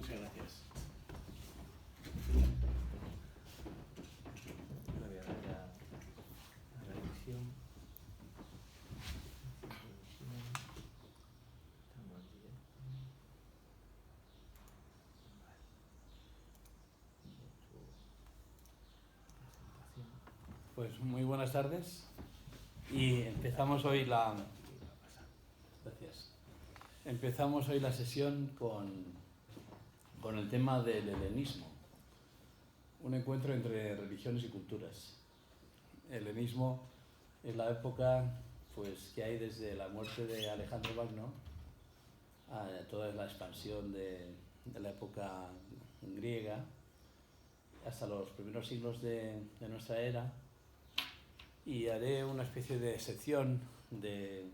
Muchas gracias. Le voy a dar ya a la edición. Estamos en directo. Vale. Presentación. Pues muy buenas tardes y empezamos hoy la... Gracias. Empezamos hoy la sesión con el tema del helenismo, un encuentro entre religiones y culturas. El helenismo es la época pues, que hay desde la muerte de Alejandro Magno a toda la expansión de la época griega hasta los primeros siglos de nuestra era, y haré una especie de sección de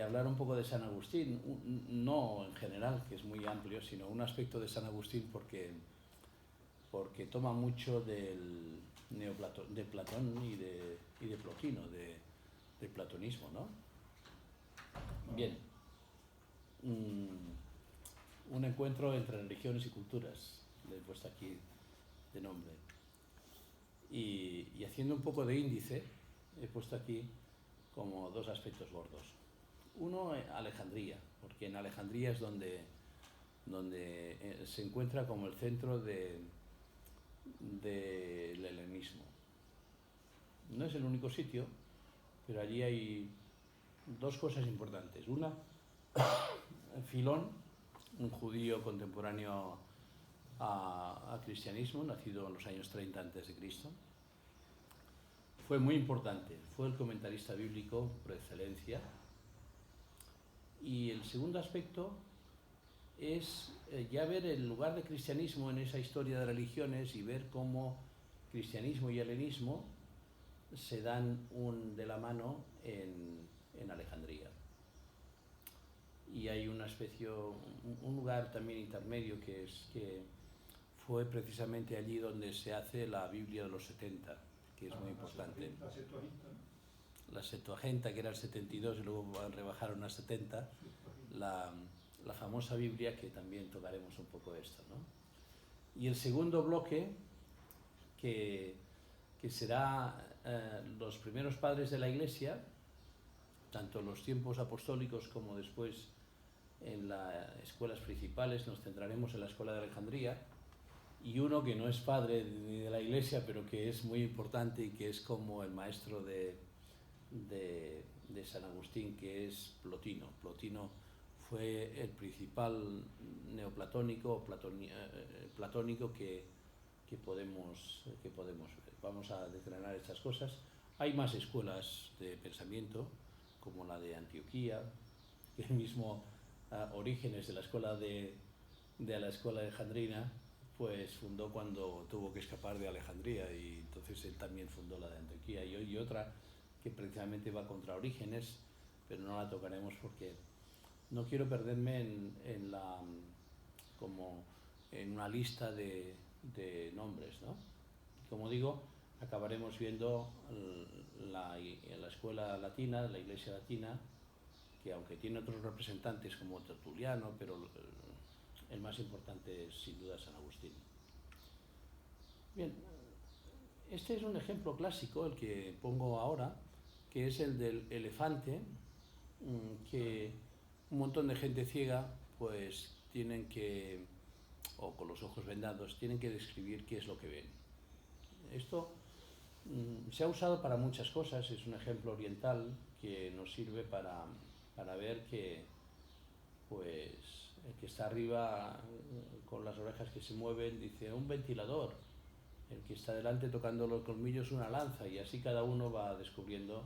hablar un poco de San Agustín, no en general, que es muy amplio, sino un aspecto de San Agustín porque toma mucho de Platón y de Plotino, del platonismo, ¿no? Bien, un encuentro entre religiones y culturas, le he puesto aquí de nombre. Y haciendo un poco de índice, he puesto aquí como dos aspectos gordos. Uno, Alejandría, porque en Alejandría es donde se encuentra como el centro del helenismo. No es el único sitio, pero allí hay dos cosas importantes. Una, Filón, un judío contemporáneo a cristianismo, nacido en los años 30 a.C., fue muy importante, fue el comentarista bíblico por excelencia. Y el segundo aspecto es ya ver el lugar del cristianismo en esa historia de religiones y ver cómo cristianismo y helenismo se dan de la mano en Alejandría. Y hay una especie, un lugar también intermedio que fue precisamente allí donde se hace la Biblia de los 70, que es muy importante. La Septuaginta, que era el 72 y luego rebajaron a 70, la famosa Biblia, que también tocaremos un poco esto, ¿no? Y el segundo bloque, que será los primeros padres de la Iglesia, tanto en los tiempos apostólicos como después en las escuelas principales, nos centraremos en la Escuela de Alejandría, y uno que no es padre ni de la Iglesia, pero que es muy importante y que es como el maestro de San Agustín, que es Plotino. Plotino fue el principal neoplatónico, platónico que podemos ver. Vamos a desgranar estas cosas. Hay más escuelas de pensamiento, como la de Antioquía, que el mismo Orígenes de la escuela de la escuela alejandrina, pues fundó cuando tuvo que escapar de Alejandría, y entonces él también fundó la de Antioquía. Y otra que precisamente va contra Orígenes, pero no la tocaremos porque no quiero perderme como en una lista de nombres, ¿no? Como digo, acabaremos viendo la escuela latina, la Iglesia latina, que aunque tiene otros representantes como Tertuliano, pero el más importante es sin duda San Agustín. Bien, este es un ejemplo clásico, el que pongo ahora, que es el del elefante, que un montón de gente ciega pues tienen que, o con los ojos vendados, tienen que describir qué es lo que ven. Esto se ha usado para muchas cosas, es un ejemplo oriental que nos sirve para ver que pues el que está arriba con las orejas que se mueven dice un ventilador, el que está delante tocando los colmillos una lanza, y así cada uno va descubriendo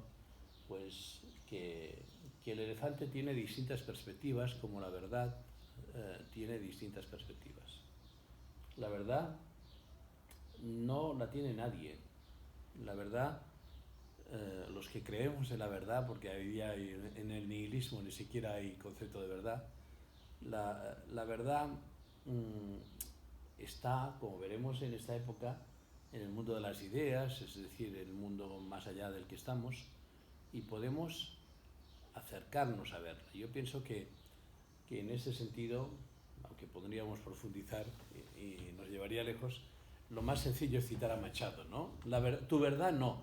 pues que el elefante tiene distintas perspectivas, como la verdad tiene distintas perspectivas. La verdad no la tiene nadie. La verdad, los que creemos en la verdad, porque en el nihilismo ni siquiera hay concepto de verdad, la verdad está, como veremos en esta época, en el mundo de las ideas, es decir, el mundo más allá del que estamos, y podemos acercarnos a verla. Yo pienso que en ese sentido aunque podríamos profundizar y nos llevaría lejos, lo más sencillo es citar a Machado, ¿no? Tu verdad no,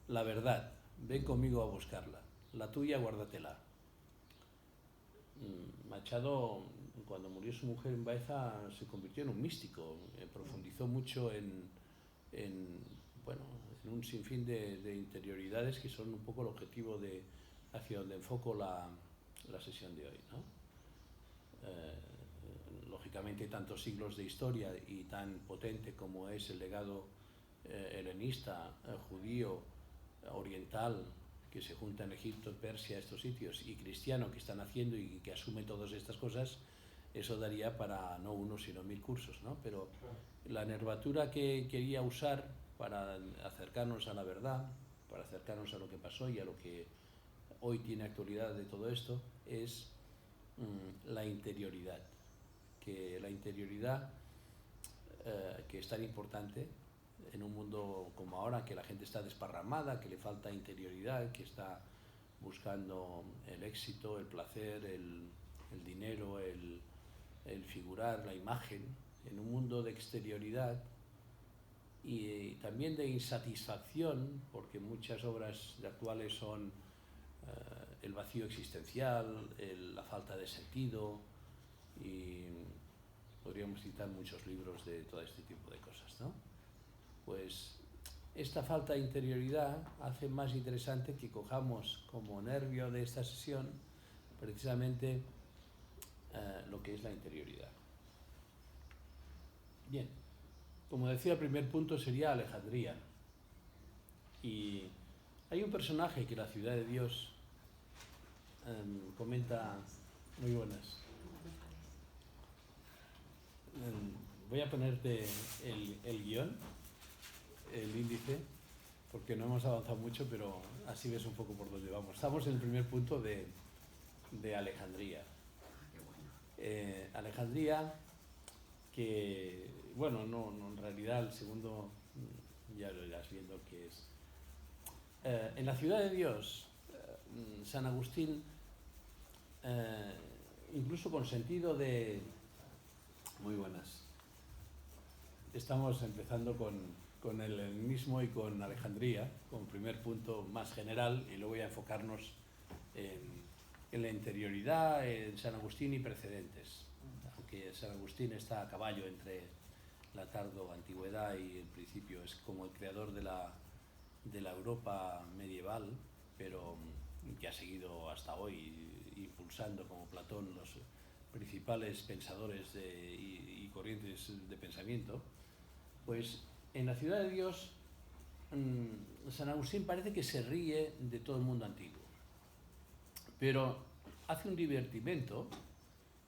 la verdad, ven conmigo a buscarla, la tuya guárdatela. Machado, cuando murió su mujer en Baeza, se convirtió en un místico, profundizó mucho bueno, en un sinfín de interioridades que son un poco el objetivo hacia donde enfoco la sesión de hoy, ¿no? Lógicamente, tantos siglos de historia y tan potente como es el legado helenista, judío, oriental, que se junta en Egipto, Persia, estos sitios, y cristiano que están haciendo y que asume todas estas cosas, eso daría para no uno sino 1000 cursos, ¿no? Pero la nervatura que quería usar para acercarnos a la verdad, para acercarnos a lo que pasó y a lo que hoy tiene actualidad de todo esto, es la interioridad. Que la interioridad, que es tan importante en un mundo como ahora, que la gente está desparramada, que le falta interioridad, que está buscando el éxito, el placer, el dinero, el figurar, la imagen, en un mundo de exterioridad y también de insatisfacción, porque muchas obras actuales son el vacío existencial, la falta de sentido, y podríamos citar muchos libros de todo este tipo de cosas, ¿no? Pues esta falta de interioridad hace más interesante que cojamos como nervio de esta sesión precisamente lo que es la interioridad. Bien, como decía, el primer punto sería Alejandría. Y hay un personaje que la Ciudad de Dios comenta, muy buenas. Voy a ponerte el guión, el índice, porque no hemos avanzado mucho, pero así ves un poco por dónde vamos. Estamos en el primer punto de Alejandría. Alejandría, que, bueno, no, en realidad el segundo ya lo irás viendo que es. En la Ciudad de Dios, San Agustín, incluso con sentido de... Muy buenas. Estamos empezando con el helenismo y con Alejandría, como primer punto más general, y luego voy a enfocarnos en la interioridad, en San Agustín y precedentes. Aunque San Agustín está a caballo entre la tardo-antigüedad y el principio, es como el creador de la Europa medieval, pero que ha seguido hasta hoy impulsando, como Platón, los principales pensadores y corrientes de pensamiento. Pues en la Ciudad de Dios, San Agustín parece que se ríe de todo el mundo antiguo, pero hace un divertimento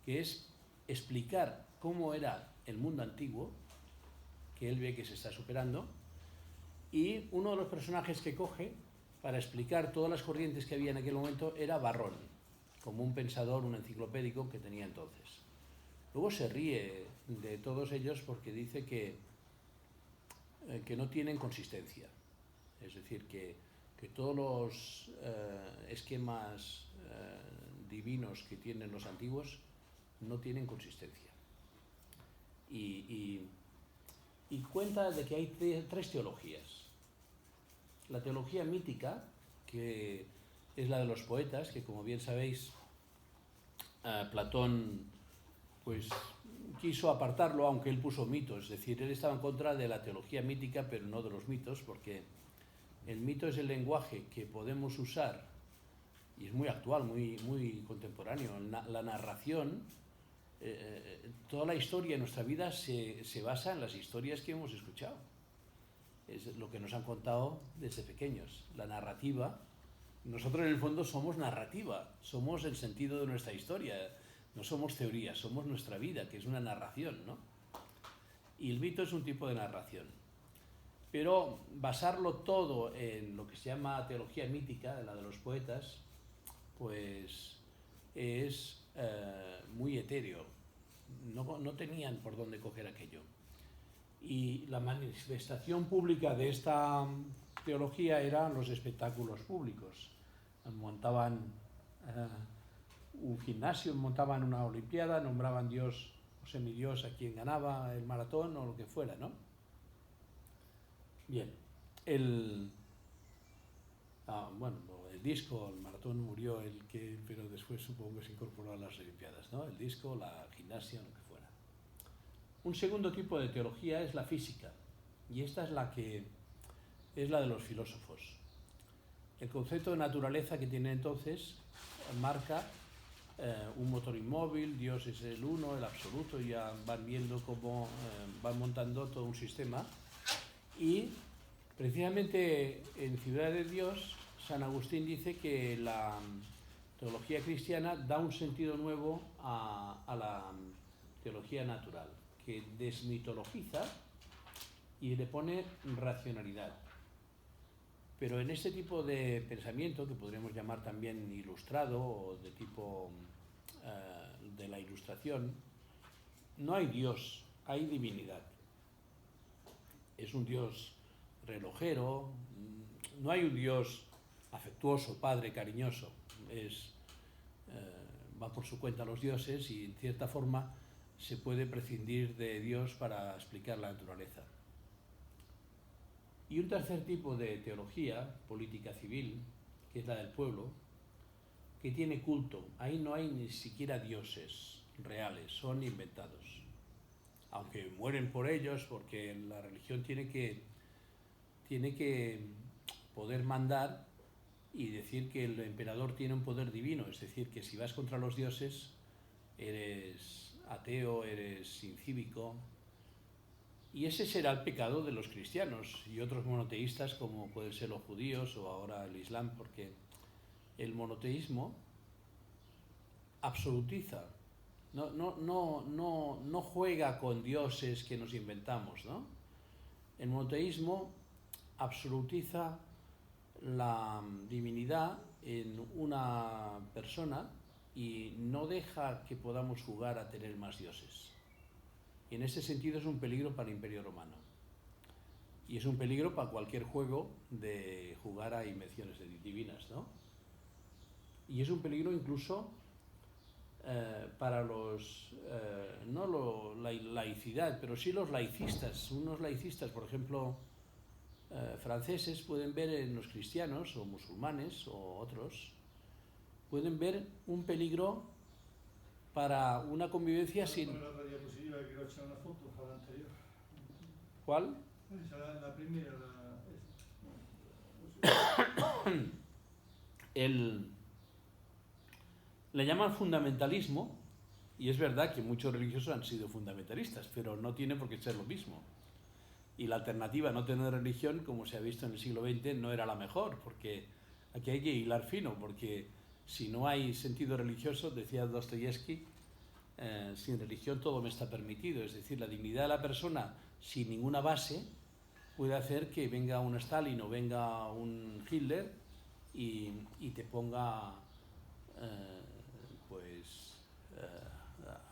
que es explicar cómo era el mundo antiguo, que él ve que se está superando, y uno de los personajes que coge para explicar todas las corrientes que había en aquel momento era Varrón, como un pensador, un enciclopédico que tenía entonces. Luego se ríe de todos ellos porque dice que no tienen consistencia, es decir, que todos los esquemas divinos que tienen los antiguos no tienen consistencia. Y cuenta de que hay tres teologías. La teología mítica, que es la de los poetas, que como bien sabéis, Platón pues quiso apartarlo, aunque él puso mitos, es decir, él estaba en contra de la teología mítica, pero no de los mitos, porque el mito es el lenguaje que podemos usar, y es muy actual, muy contemporáneo. La narración, toda la historia de nuestra vida se basa en las historias que hemos escuchado. Es lo que nos han contado desde pequeños. La narrativa, nosotros en el fondo somos narrativa, somos el sentido de nuestra historia, no somos teoría, somos nuestra vida, que es una narración, ¿no? Y el mito es un tipo de narración. Pero basarlo todo en lo que se llama teología mítica, la de los poetas, pues es muy etéreo. No tenían por dónde coger aquello. Y la manifestación pública de esta teología eran los espectáculos públicos. Montaban un gimnasio, montaban una olimpiada, nombraban Dios o semidios a quien ganaba el maratón o lo que fuera, ¿no? Bien, bueno, el disco, el maratón murió pero después supongo que se incorporó a las Olimpiadas, ¿no? El disco, la gimnasia, lo que fuera. Un segundo tipo de teología es la física, y esta es la de los filósofos. El concepto de naturaleza que tiene entonces marca un motor inmóvil, Dios es el uno, el absoluto, y ya van viendo cómo van montando todo un sistema. Y precisamente en Ciudad de Dios, San Agustín dice que la teología cristiana da un sentido nuevo a la teología natural, que desmitologiza y le pone racionalidad. Pero en este tipo de pensamiento, que podríamos llamar también ilustrado o de tipo de la ilustración, no hay Dios, hay divinidad. Es un Dios relojero, no hay un Dios afectuoso, padre, cariñoso. Va por su cuenta los dioses y en cierta forma se puede prescindir de Dios para explicar la naturaleza. Y un tercer tipo de teología, política civil, que es la del pueblo, que tiene culto. Ahí no hay ni siquiera dioses reales, son inventados. Aunque mueren por ellos, porque la religión tiene que poder mandar y decir que el emperador tiene un poder divino. Es decir, que si vas contra los dioses, eres ateo, eres incívico. Y ese será el pecado de los cristianos y otros monoteístas, como pueden ser los judíos o ahora el Islam, porque el monoteísmo absolutiza, no juega con dioses que nos inventamos, ¿no? El monoteísmo absolutiza la divinidad en una persona y no deja que podamos jugar a tener más dioses. Y en ese sentido es un peligro para el Imperio Romano. Y es un peligro para cualquier juego de jugar a invenciones divinas, ¿no? Y es un peligro incluso para la laicidad, pero sí los laicistas. Unos laicistas, por ejemplo, franceses, pueden ver en los cristianos o musulmanes o otros, pueden ver un peligro para una convivencia sin... La diapositiva que quiero echar una foto a la anterior. ¿Cuál? Esa, la primera, Le llaman fundamentalismo, y es verdad que muchos religiosos han sido fundamentalistas, pero no tiene por qué ser lo mismo. Y la alternativa a no tener religión, como se ha visto en el siglo XX, no era la mejor, porque aquí hay que hilar fino, porque si no hay sentido religioso, decía Dostoyevsky, sin religión todo me está permitido. Es decir, la dignidad de la persona sin ninguna base puede hacer que venga un Stalin o venga un Hitler y te ponga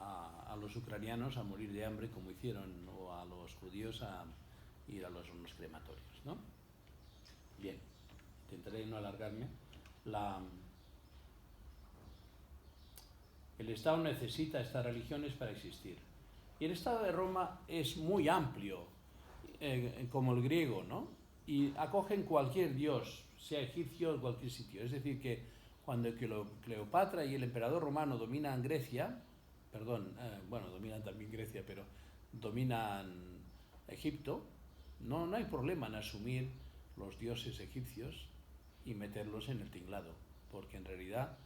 a los ucranianos a morir de hambre como hicieron, o a los judíos a ir a los hornos crematorios, ¿no? Bien, intentaré no alargarme. El Estado necesita estas religiones para existir. Y el Estado de Roma es muy amplio, como el griego, ¿no? Y acogen cualquier dios, sea egipcio o cualquier sitio. Es decir, que cuando Cleopatra y el emperador romano dominan Grecia, dominan también Grecia, pero dominan Egipto, no hay problema en asumir los dioses egipcios y meterlos en el tinglado, porque en realidad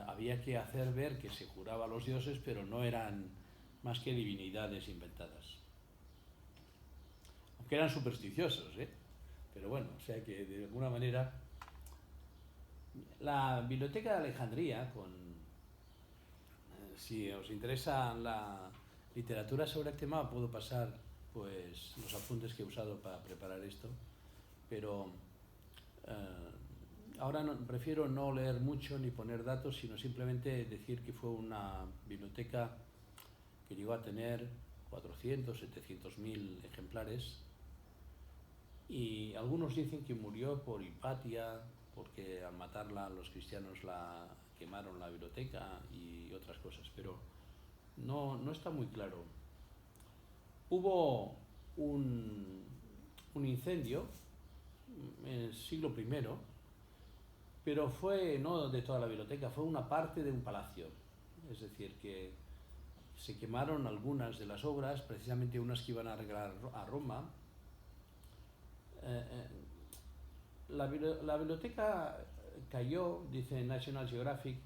había que hacer ver que se juraba a los dioses, pero no eran más que divinidades inventadas. Aunque eran supersticiosos, pero bueno, o sea que de alguna manera la Biblioteca de Alejandría, si os interesa la literatura sobre el tema, puedo pasar pues los apuntes que he usado para preparar esto, pero ahora prefiero no leer mucho ni poner datos, sino simplemente decir que fue una biblioteca que llegó a tener 400, 700.000 ejemplares, y algunos dicen que murió por Hipatia, porque al matarla los cristianos la quemaron la biblioteca y otras cosas, pero no está muy claro. Hubo un incendio en el siglo I, pero fue no de toda la biblioteca, fue una parte de un palacio. Es decir, que se quemaron algunas de las obras, precisamente unas que iban a arreglar a Roma. La biblioteca cayó, dice National Geographic,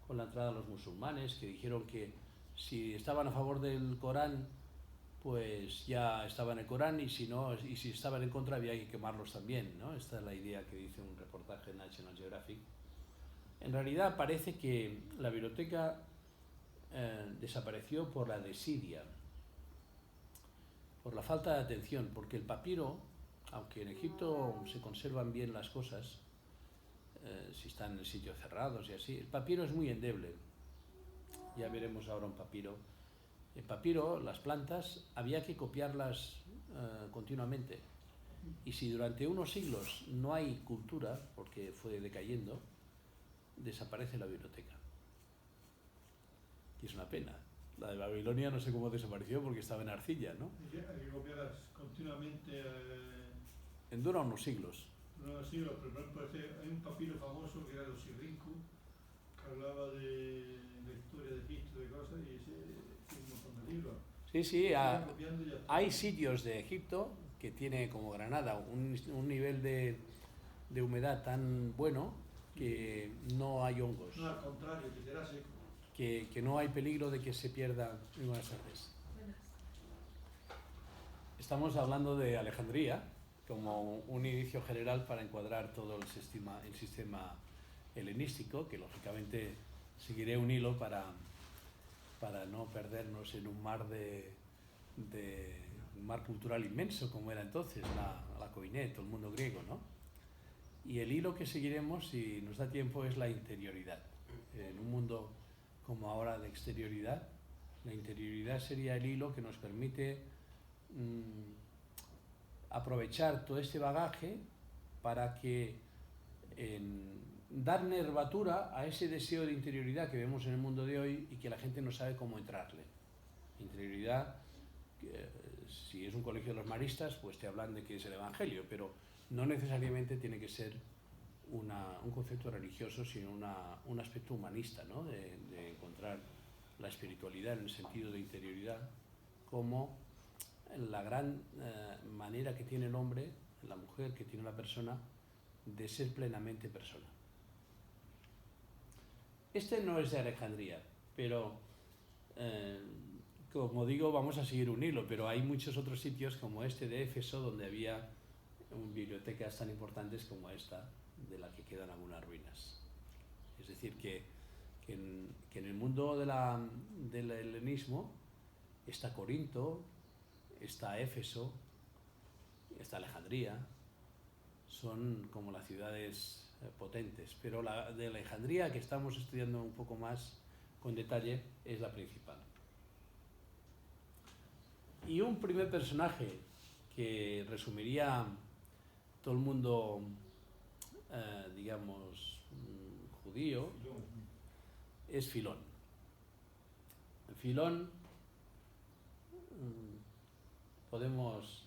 con la entrada de los musulmanes, que dijeron que si estaban a favor del Corán, pues ya estaba en el Corán, y si no, y si estaban en contra había que quemarlos también, ¿no? Esta es la idea que dice un reportaje de National Geographic. En realidad parece que la biblioteca desapareció por la desidia, por la falta de atención, porque el papiro, aunque en Egipto se conservan bien las cosas, si están en sitios cerrados y así, el papiro es muy endeble. Ya veremos ahora un papiro. El papiro, las plantas, había que copiarlas continuamente. Y si durante unos siglos no hay cultura, porque fue decayendo, desaparece la biblioteca. Y es una pena. La de Babilonia no sé cómo desapareció porque estaba en arcilla, ¿no? Hay que copiarlas continuamente. Dura unos siglos. No siglos, pero por ejemplo, hay un papiro famoso que era los Sirrinku, que hablaba de la historia de Egipto, de cosas, y ese tiene un montón de libros. Sí, hay sitios de Egipto que tiene, como Granada, un nivel de humedad tan bueno que no hay hongos. No, al contrario, que será seco. Que no hay peligro de que se pierda. Muy buenas tardes. Estamos hablando de Alejandría como un inicio general para encuadrar todo el sistema helenístico, que lógicamente seguiré un hilo para no perdernos en un mar un mar cultural inmenso como era entonces la Koiné, todo el mundo griego, ¿no? Y el hilo que seguiremos, si nos da tiempo, es la interioridad. En un mundo como ahora de exterioridad, la interioridad sería el hilo que nos permite aprovechar todo este bagaje para que dar nervatura a ese deseo de interioridad que vemos en el mundo de hoy y que la gente no sabe cómo entrarle. Interioridad, si es un colegio de los maristas, pues te hablan de que es el Evangelio, pero no necesariamente tiene que ser un concepto religioso, sino un aspecto humanista, ¿no? De encontrar la espiritualidad en el sentido de interioridad como la gran manera que tiene el hombre, la mujer, que tiene la persona, de ser plenamente persona. Este no es de Alejandría, pero como digo, vamos a seguir un hilo, pero hay muchos otros sitios como este de Éfeso donde había bibliotecas tan importantes como esta, de la que quedan algunas ruinas. Es decir, que en el mundo del helenismo está Corinto, está Éfeso, está Alejandría, son como las ciudades potentes, pero la de Alejandría, que estamos estudiando un poco más con detalle, es la principal. Y un primer personaje que resumiría todo el mundo, digamos, judío, es Filón. Filón, podemos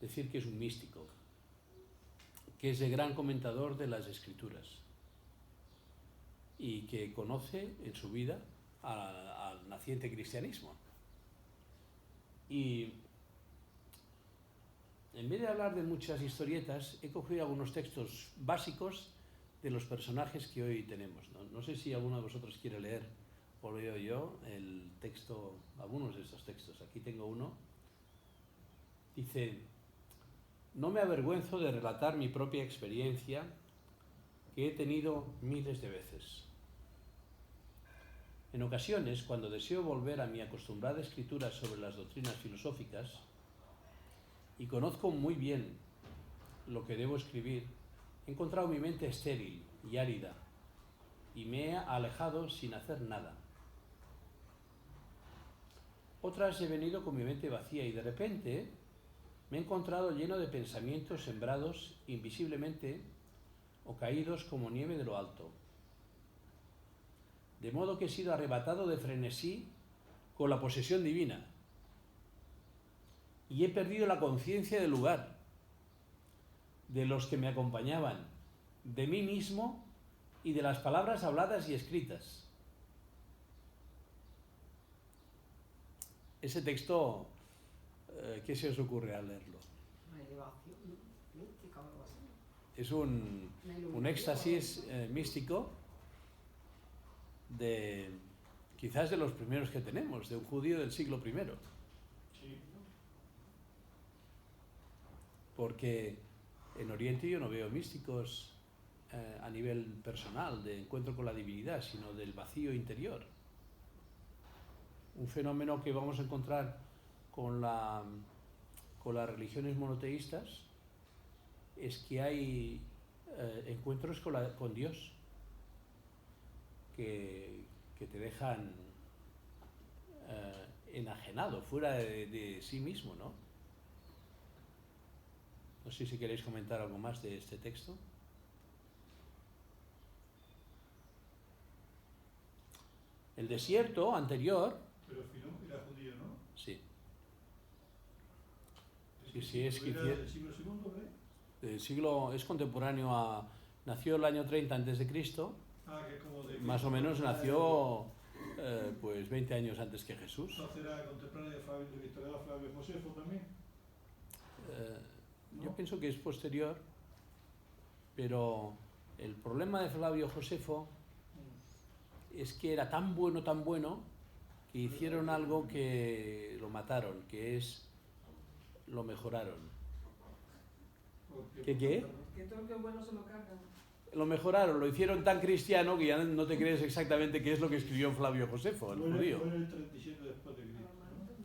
decir que es un místico, que es el gran comentador de las Escrituras y que conoce en su vida al naciente cristianismo. Y en vez de hablar de muchas historietas, he cogido algunos textos básicos de los personajes que hoy tenemos. No sé si alguno de vosotros quiere leer o leo yo el texto, algunos de estos textos. Aquí tengo uno. Dice: no me avergüenzo de relatar mi propia experiencia, que he tenido miles de veces. En ocasiones, cuando deseo volver a mi acostumbrada escritura sobre las doctrinas filosóficas y conozco muy bien lo que debo escribir, he encontrado mi mente estéril y árida y me he alejado sin hacer nada. Otras he venido con mi mente vacía y de repente me he encontrado lleno de pensamientos sembrados invisiblemente o caídos como nieve de lo alto. De modo que he sido arrebatado de frenesí con la posesión divina. Y he perdido la conciencia del lugar, de los que me acompañaban, de mí mismo y de las palabras habladas y escritas. Ese texto, ¿qué se os ocurre al leerlo? Una elevación mística o algo así. Es un éxtasis místico de quizás de los primeros que tenemos, de un judío del siglo I. Sí. Porque en Oriente yo no veo místicos a nivel personal, de encuentro con la divinidad, sino del vacío interior. Un fenómeno que vamos a encontrar con las religiones monoteístas es que hay encuentros con Dios que te dejan enajenado, fuera de sí mismo, ¿no? No sé si queréis comentar algo más de este texto. El desierto anterior, Pero Filón era judío, ¿no? sí. Sí, es que ¿Era del siglo II, es contemporáneo nació el año 30 antes de Cristo, que como de más o menos nació pues 20 años antes que Jesús. Entonces era contemporáneo de historiador Flavio Josefo también. Yo pienso que es posterior, pero el problema de Flavio Josefo es que era tan bueno, que hicieron algo que lo mataron, que es lo mejoraron. ¿Qué? Que todo lo que es bueno se lo cargan. Lo mejoraron, lo hicieron tan cristiano que ya no te crees exactamente qué es lo que escribió Flavio Josefo, el judío. Fue el 37 después de Cristo,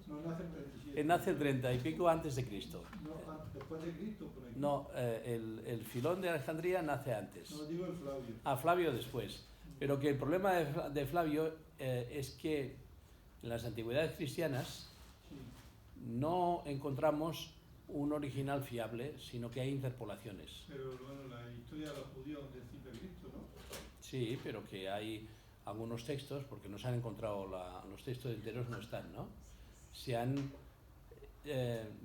¿no? No, nace el 37. Nace el 30 y pico antes de Cristo. No, después de Cristo, por aquí. No, el Filón de Alejandría nace antes. No, digo el Flavio. Flavio después. Pero que el problema de Flavio es que en las antigüedades cristianas Sí. no encontramos un original fiable, sino que hay interpolaciones. Pero bueno, la historia de los judíos del de Cristo, ¿no? Sí, pero que hay algunos textos, porque no se han encontrado, los textos enteros no están, ¿no? Se han,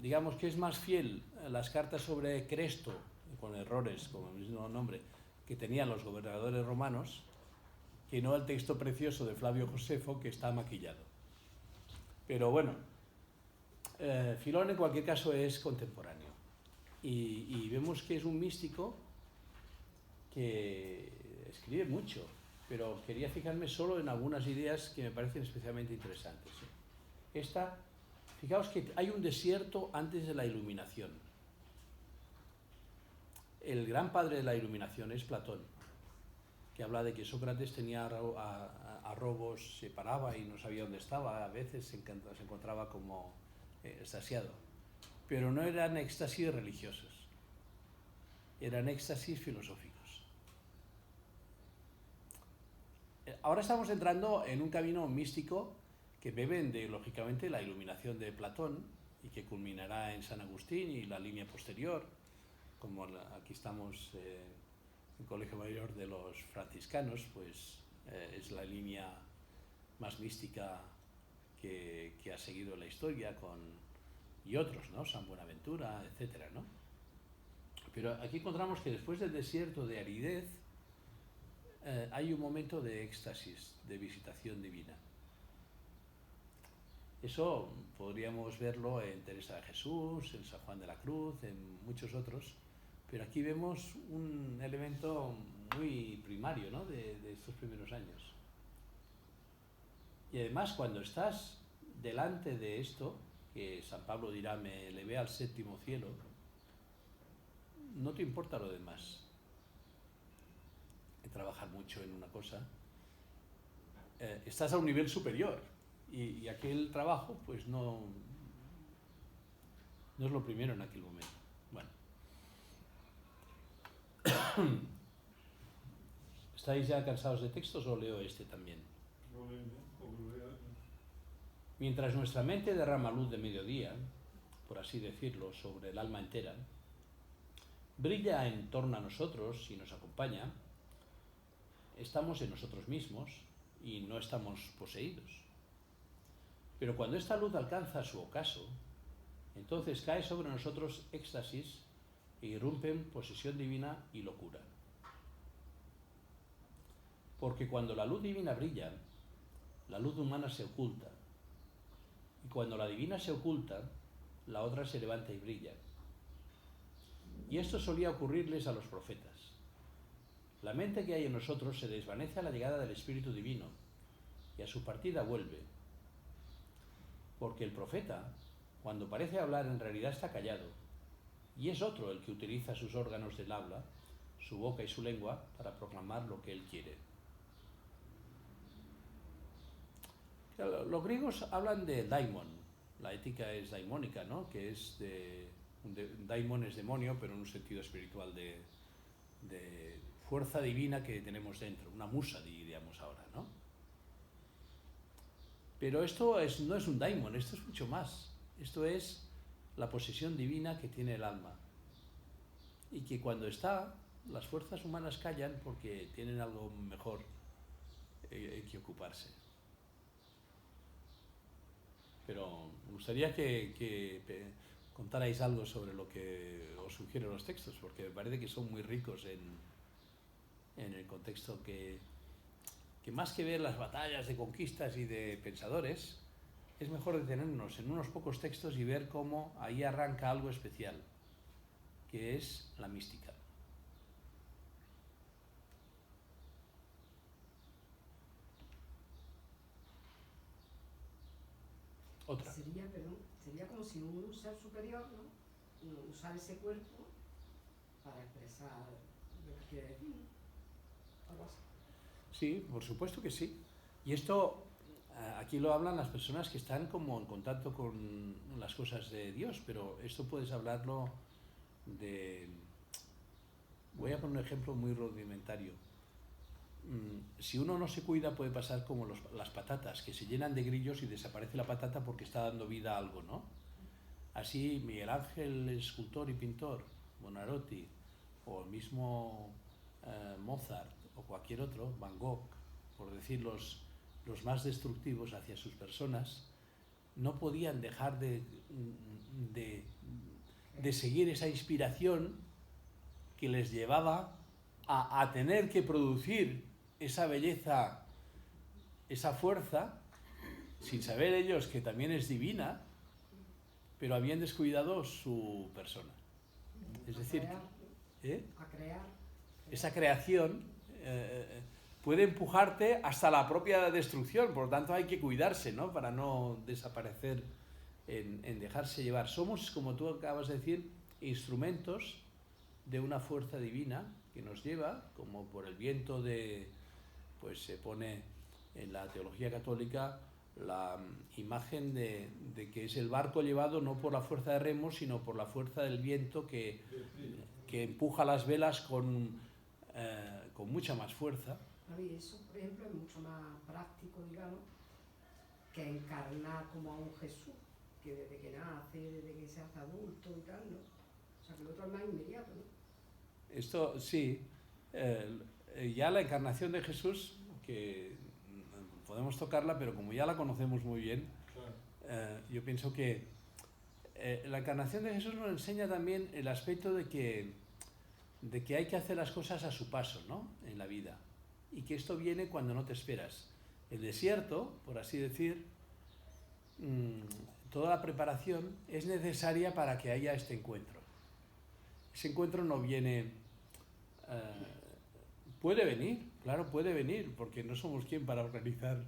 digamos que es más fiel las cartas sobre Cresto, con errores, como el mismo nombre, que tenían los gobernadores romanos, que no el texto precioso de Flavio Josefo, que está maquillado. Pero bueno, Filón en cualquier caso es contemporáneo y vemos que es un místico que escribe mucho, pero quería fijarme solo en algunas ideas que me parecen especialmente interesantes. Fijaos que hay un desierto antes de la iluminación. El gran padre de la iluminación es Platón, que habla de que Sócrates tenía arrobos, se paraba y no sabía dónde estaba, a veces se encontraba como extasiado. Pero no eran éxtasis religiosos, eran éxtasis filosóficos. Ahora estamos entrando en un camino místico que beben de, lógicamente, la iluminación de Platón y que culminará en San Agustín y la línea posterior, como aquí estamos el Colegio Mayor de los Franciscanos, pues es la línea más mística que ha seguido la historia y otros, ¿no? San Buenaventura, etcétera, ¿no? Pero aquí encontramos que después del desierto de aridez hay un momento de éxtasis, de visitación divina. Eso podríamos verlo en Teresa de Jesús, en San Juan de la Cruz, en muchos otros, pero aquí vemos un elemento muy primario, ¿no? de estos primeros años. Y además, cuando estás delante de esto, que San Pablo dirá, me elevé al séptimo cielo, no te importa lo demás. Trabajar mucho en una cosa, estás a un nivel superior y aquel trabajo pues no es lo primero en aquel momento. Bueno, ¿estáis ya cansados de textos o leo este también? Mientras nuestra mente derrama luz de mediodía, por así decirlo, sobre el alma entera, brilla en torno a nosotros y nos acompaña, estamos en nosotros mismos y no estamos poseídos. Pero cuando esta luz alcanza su ocaso, entonces cae sobre nosotros éxtasis e irrumpen posesión divina y locura. Porque cuando la luz divina brilla, la luz humana se oculta. Y cuando la divina se oculta, la otra se levanta y brilla. Y esto solía ocurrirles a los profetas. La mente que hay en nosotros se desvanece a la llegada del Espíritu Divino y a su partida vuelve. Porque el profeta, cuando parece hablar, en realidad está callado, y es otro el que utiliza sus órganos del habla, su boca y su lengua, para proclamar lo que él quiere. Los griegos hablan de daimon, la ética es daimónica, ¿no? Que es daimon es demonio, pero en un sentido espiritual de fuerza divina que tenemos dentro, una musa, diríamos ahora, ¿no? Pero esto no es un daimon, esto es mucho más. Esto es la posesión divina que tiene el alma. Y que cuando está, las fuerzas humanas callan porque tienen algo mejor que ocuparse. Pero me gustaría que contarais algo sobre lo que os sugieren los textos, porque me parece que son muy ricos en el contexto que más que ver las batallas de conquistas y de pensadores, es mejor detenernos en unos pocos textos y ver cómo ahí arranca algo especial, que es la mística. Otra. Sería como si un ser superior, ¿no? Usar ese cuerpo para expresar lo que quiere decir, ¿no? Algo así. Sí, por supuesto que sí. Y esto, aquí lo hablan las personas que están como en contacto con las cosas de Dios, pero esto puedes hablarlo de... Voy a poner un ejemplo muy rudimentario. Si uno no se cuida puede pasar como las patatas, que se llenan de grillos y desaparece la patata porque está dando vida a algo, ¿no? Así Miguel Ángel, escultor y pintor, Buonarroti, o el mismo Mozart, o cualquier otro, Van Gogh, por decir los más destructivos hacia sus personas, no podían dejar de seguir esa inspiración que les llevaba a tener que producir esa belleza, esa fuerza, sin saber ellos que también es divina, pero habían descuidado su persona. Es decir, A crear. Esa creación puede empujarte hasta la propia destrucción, por lo tanto hay que cuidarse, ¿no? Para no desaparecer en dejarse llevar. Somos, como tú acabas de decir, instrumentos de una fuerza divina que nos lleva, como por el viento pues se pone en la teología católica la imagen de que es el barco llevado no por la fuerza de remos, sino por la fuerza del viento que empuja las velas con mucha más fuerza. Y eso, por ejemplo, es mucho más práctico, digamos, que encarnar como a un Jesús, que desde que nace, desde que se hace adulto y tal, ¿no? O sea, que el otro es más inmediato, ¿no? Esto sí, ya la encarnación de Jesús, que podemos tocarla, pero como ya la conocemos muy bien, yo pienso que la encarnación de Jesús nos enseña también el aspecto de que hay que hacer las cosas a su paso, ¿no? En la vida, y que esto viene cuando no te esperas. El desierto, por así decir, toda la preparación es necesaria para que haya este encuentro. Ese encuentro no viene... puede venir, claro, puede venir, porque no somos quien para organizar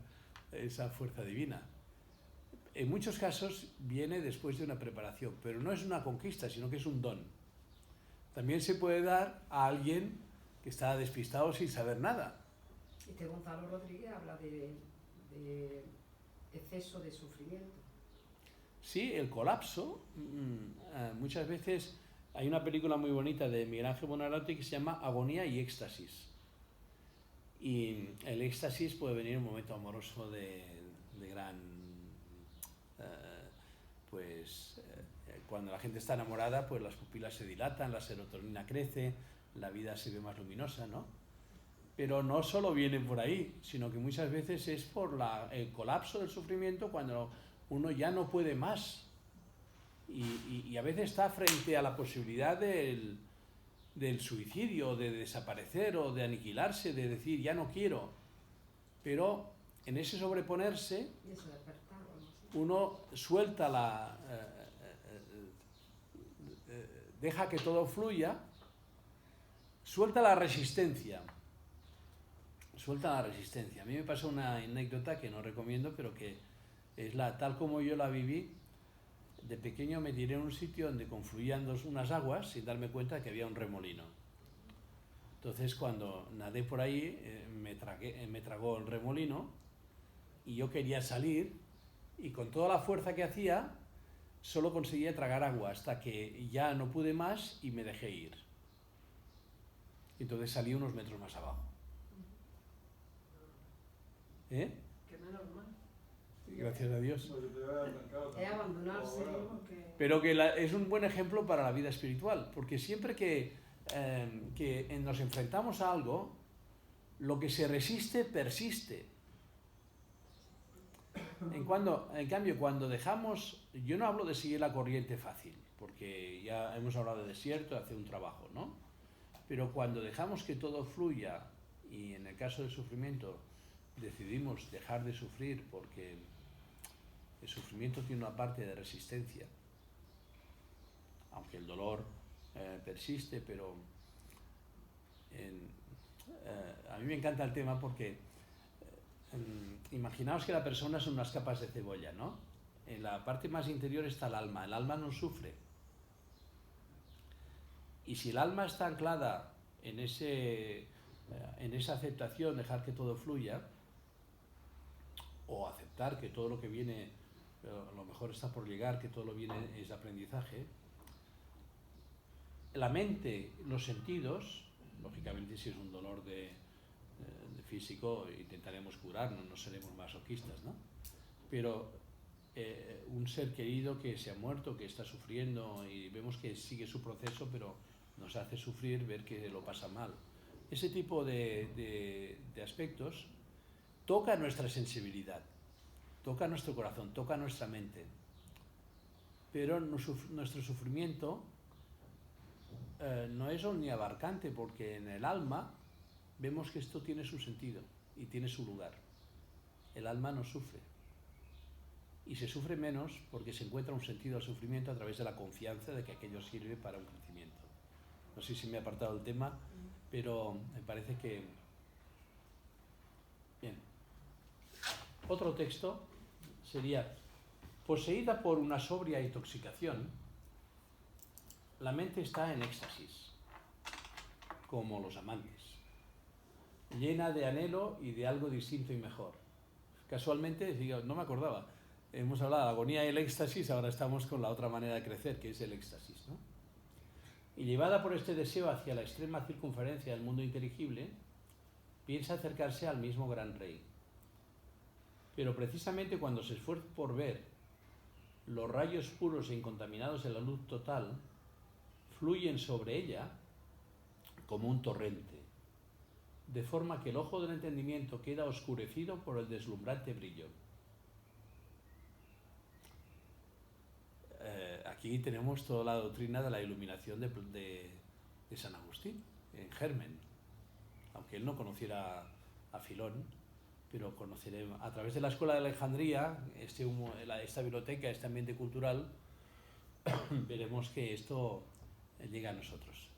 esa fuerza divina. En muchos casos viene después de una preparación, pero no es una conquista, sino que es un don. También se puede dar a alguien que está despistado sin saber nada. Gonzalo Rodríguez habla de exceso de sufrimiento. Sí, el colapso. Muchas veces hay una película muy bonita de Miguel Ángel Buonarroti que se llama Agonía y Éxtasis. Y el éxtasis puede venir en un momento amoroso de gran... cuando la gente está enamorada, pues las pupilas se dilatan, la serotonina crece, la vida se ve más luminosa, ¿no? Pero no solo viene por ahí, sino que muchas veces es por el colapso del sufrimiento cuando uno ya no puede más. Y a veces está frente a la posibilidad del suicidio, de desaparecer o de aniquilarse, de decir ya no quiero. Pero en ese sobreponerse, Y eso despertar o algo así. uno suelta deja que todo fluya, suelta la resistencia. Suelta la resistencia. A mí me pasó una anécdota que no recomiendo, pero que es tal como yo la viví. De pequeño me tiré en un sitio donde confluían unas aguas sin darme cuenta que había un remolino. Entonces cuando nadé por ahí me tragó el remolino y yo quería salir y con toda la fuerza que hacía solo conseguía tragar agua hasta que ya no pude más y me dejé ir. Entonces salí unos metros más abajo. ¿Eh? Que menos mal. Gracias a Dios. Porque te va arrancado Es abandonarse. Ahora, Porque Pero que es un buen ejemplo para la vida espiritual, porque siempre que nos enfrentamos a algo, lo que se resiste persiste. En cambio, cuando dejamos, yo no hablo de seguir la corriente fácil, porque ya hemos hablado de desierto, de hacer un trabajo, ¿no? Pero cuando dejamos que todo fluya, y en el caso del sufrimiento decidimos dejar de sufrir porque el sufrimiento tiene una parte de resistencia, aunque el dolor persiste, pero a mí me encanta el tema porque imaginaos que la persona son unas capas de cebolla, ¿no? En la parte más interior está el alma no sufre. Y si el alma está anclada en esa aceptación, dejar que todo fluya, o aceptar que todo lo que viene, a lo mejor está por llegar, que todo lo viene es aprendizaje, la mente, los sentidos, lógicamente si es un dolor de físico intentaremos curarnos, no seremos masoquistas, ¿no? Pero un ser querido que se ha muerto, que está sufriendo y vemos que sigue su proceso, pero nos hace sufrir ver que lo pasa mal. Ese tipo de aspectos toca nuestra sensibilidad, toca nuestro corazón, toca nuestra mente. Pero nuestro sufrimiento no es omniabarcante, porque en el alma vemos que esto tiene su sentido y tiene su lugar. El alma no sufre. Y se sufre menos porque se encuentra un sentido al sufrimiento a través de la confianza de que aquello sirve para un crecimiento. No sé si me he apartado del tema, pero me parece que... Bien. Otro texto sería: poseída por una sobria intoxicación, la mente está en éxtasis, como los amantes, llena de anhelo y de algo distinto y mejor. Casualmente, digo, no me acordaba, hemos hablado de la agonía y el éxtasis, ahora estamos con la otra manera de crecer, que es el éxtasis, ¿no? Y llevada por este deseo hacia la extrema circunferencia del mundo inteligible, piensa acercarse al mismo gran rey. Pero precisamente cuando se esfuerza por ver los rayos puros e incontaminados de la luz total, fluyen sobre ella como un torrente, de forma que el ojo del entendimiento queda oscurecido por el deslumbrante brillo. Aquí tenemos toda la doctrina de la iluminación de San Agustín, en germen. Aunque él no conociera a Filón, pero conoceremos a través de la Escuela de Alejandría, esta biblioteca, este ambiente cultural, veremos que esto llega a nosotros.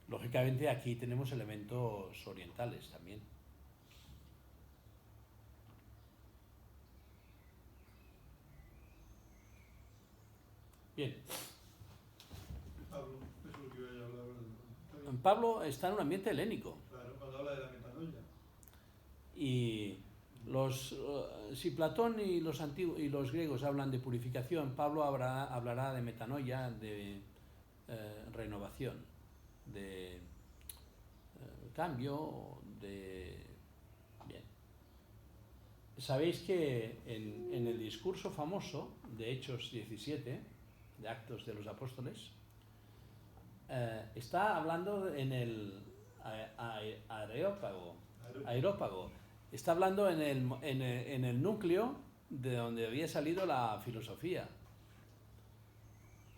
Lógicamente aquí tenemos elementos orientales también. Bien. Pablo, eso es lo que iba a hablar ahora. ¿Está bien? Pablo está en un ambiente helénico. Claro, cuando habla de la metanoia. Y si Platón y los griegos hablan de purificación, Pablo hablará de metanoia, de renovación, de cambio, de... Bien. Sabéis que en el discurso famoso de Hechos 17, de Actos de los Apóstoles, está hablando en el areópago. Está hablando en el núcleo de donde había salido la filosofía,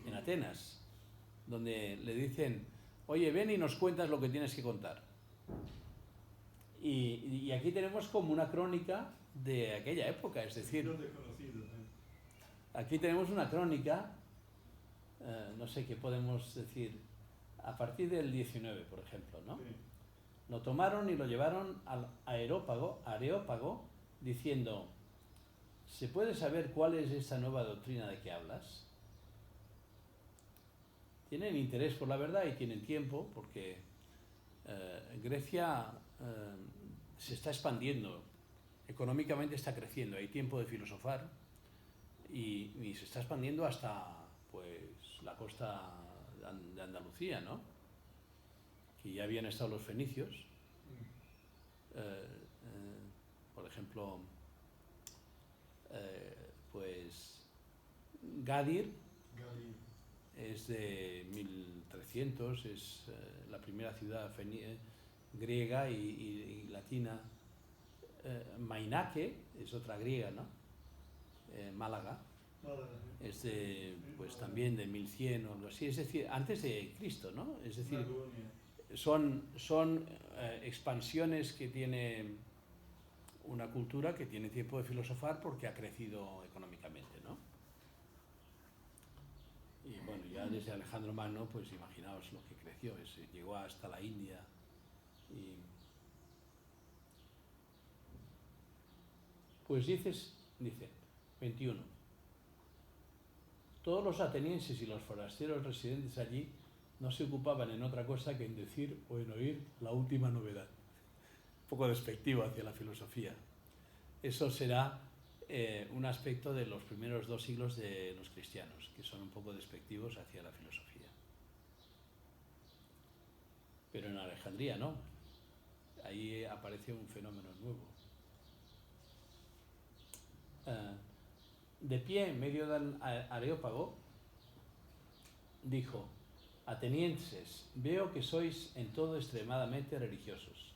en Atenas, donde le dicen, oye, ven y nos cuentas lo que tienes que contar. Y aquí tenemos como una crónica de aquella época, es decir, Los desconocidos, aquí tenemos una crónica, no sé qué podemos decir, a partir del 19, por ejemplo, ¿no? Sí. Lo tomaron y lo llevaron al Areópago, diciendo, ¿se puede saber cuál es esta nueva doctrina de que hablas? Tienen interés por la verdad y tienen tiempo, porque Grecia se está expandiendo, económicamente está creciendo, hay tiempo de filosofar y se está expandiendo hasta pues la costa de Andalucía, ¿no? Que ya habían estado los fenicios, por ejemplo, pues Gadir Gali. es de 1300, es la primera ciudad griega y latina. Mainake es otra griega, ¿no? Málaga Málaga, sí. es de, pues Málaga. también de 1100 o algo así, es decir, antes de Cristo, ¿no? Es decir, Una colonia. son expansiones que tiene una cultura que tiene tiempo de filosofar porque ha crecido económicamente, ¿no? Y bueno, ya desde Alejandro Magno, pues imaginaos lo que creció, llegó hasta la India y... Pues dice 21. Todos los atenienses y los forasteros residentes allí no se ocupaban en otra cosa que en decir o en oír la última novedad. Un poco despectivo hacia la filosofía. Eso será un aspecto de los primeros 2 siglos de los cristianos, que son un poco despectivos hacia la filosofía. Pero en Alejandría no. Ahí aparece un fenómeno nuevo. De pie en medio del Areópago, dijo, atenienses, veo que sois en todo extremadamente religiosos,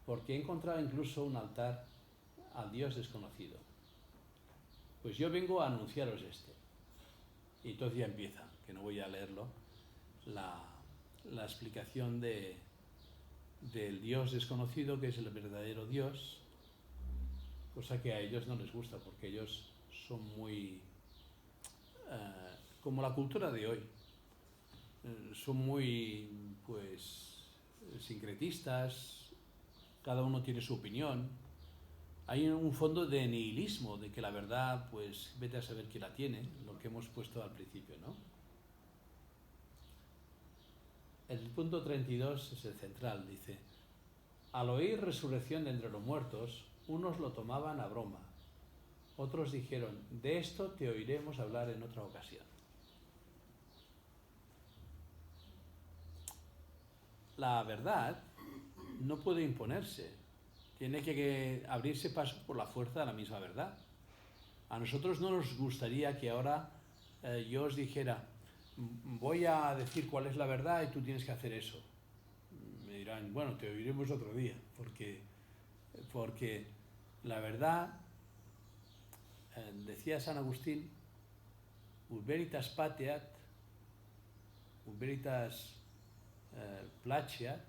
porque he encontrado incluso un altar al Dios desconocido. Pues yo vengo a anunciaros este. Y entonces ya empieza, que no voy a leerlo, la explicación del Dios desconocido, que es el verdadero Dios, cosa que a ellos no les gusta, porque ellos son muy... como la cultura de hoy. Son muy, pues, sincretistas, cada uno tiene su opinión. Hay un fondo de nihilismo, de que la verdad, pues, vete a saber quién la tiene, lo que hemos puesto al principio, ¿no? El punto 32 es el central, dice, al oír resurrección de entre los muertos, unos lo tomaban a broma, otros dijeron, de esto te oiremos hablar en otra ocasión. La verdad no puede imponerse, tiene que abrirse paso por la fuerza de la misma verdad. A nosotros no nos gustaría que ahora yo os dijera, voy a decir cuál es la verdad y tú tienes que hacer eso. Me dirán, bueno, te oiremos otro día, porque la verdad, decía San Agustín, ut veritas pateat, ut veritas placeat,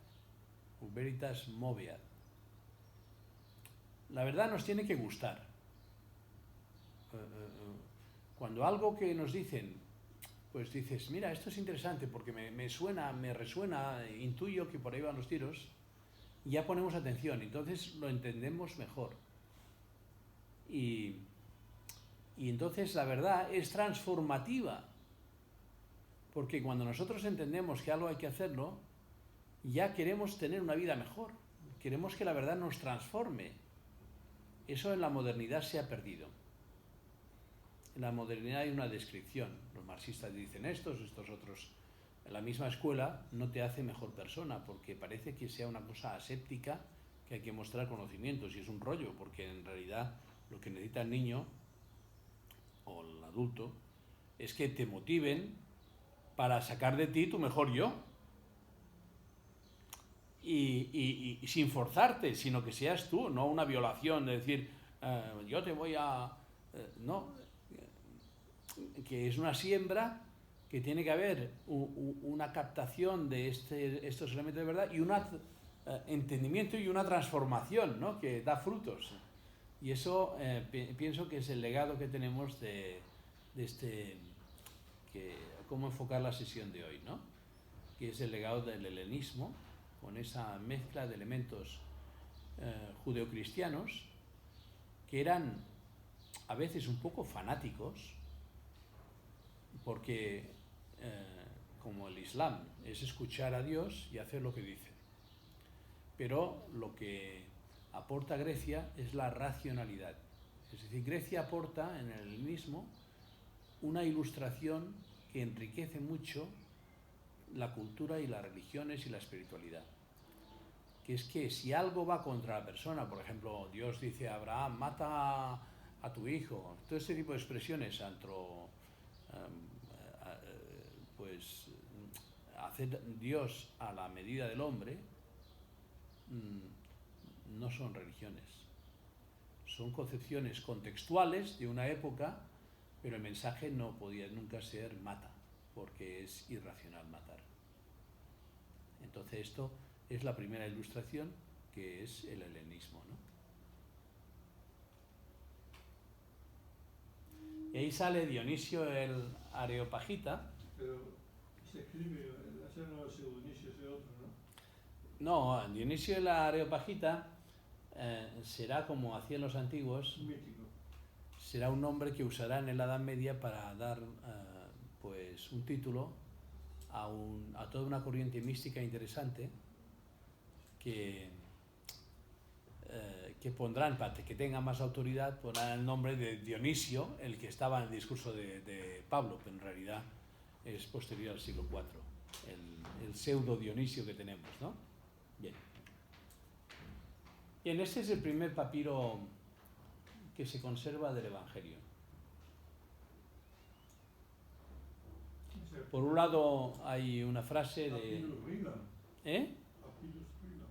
ut veritas moveat. La verdad nos tiene que gustar. Cuando algo que nos dicen, pues dices, mira, esto es interesante porque me suena, me resuena, intuyo que por ahí van los tiros, y ya ponemos atención, entonces lo entendemos mejor. Y entonces la verdad es transformativa, porque cuando nosotros entendemos que algo hay que hacerlo, ya queremos tener una vida mejor, queremos que la verdad nos transforme. Eso en la modernidad se ha perdido. En la modernidad hay una descripción, los marxistas dicen estos otros. En la misma escuela no te hace mejor persona, porque parece que sea una cosa aséptica, que hay que mostrar conocimientos, y es un rollo, porque en realidad lo que necesita el niño o el adulto es que te motiven para sacar de ti tu mejor yo, y sin forzarte, sino que seas tú, no una violación de decir yo te voy a... no, que es una siembra que tiene que haber una captación de estos elementos de verdad y un entendimiento y una transformación, ¿no? Que da frutos. Y eso pienso que es el legado que tenemos de cómo enfocar la sesión de hoy, ¿no? Que es el legado del helenismo, con esa mezcla de elementos judeocristianos que eran a veces un poco fanáticos, porque como el Islam es escuchar a Dios y hacer lo que dice. Pero lo que aporta Grecia es la racionalidad. Es decir, Grecia aporta en el helenismo una ilustración que enriquece mucho la cultura y las religiones y la espiritualidad. Que es que si algo va contra la persona, por ejemplo, Dios dice a Abraham, mata a tu hijo, todo este tipo de expresiones, pues hacer Dios a la medida del hombre, no son religiones. Son concepciones contextuales de una época, pero el mensaje no podía nunca ser mata, porque es irracional matar. Entonces esto es la primera ilustración, que es el helenismo, ¿no? Y ahí sale Dionisio el Areopagita. Pero se escribe, ese no es Dionisio, ese otro, ¿no? No, Dionisio el Areopagita será, como hacían los antiguos, Mítico. será un nombre que usarán en la Edad Media para dar pues un título a toda una corriente mística interesante que pondrán, para que tenga más autoridad, pondrán el nombre de Dionisio, el que estaba en el discurso de Pablo, pero en realidad es posterior al siglo IV, el pseudo Dionisio que tenemos, ¿no? Bien. Bien, este es el primer papiro que se conserva del Evangelio. Por un lado hay una frase de... Papyrus Riglam. ¿Eh? Papyrus Riglam.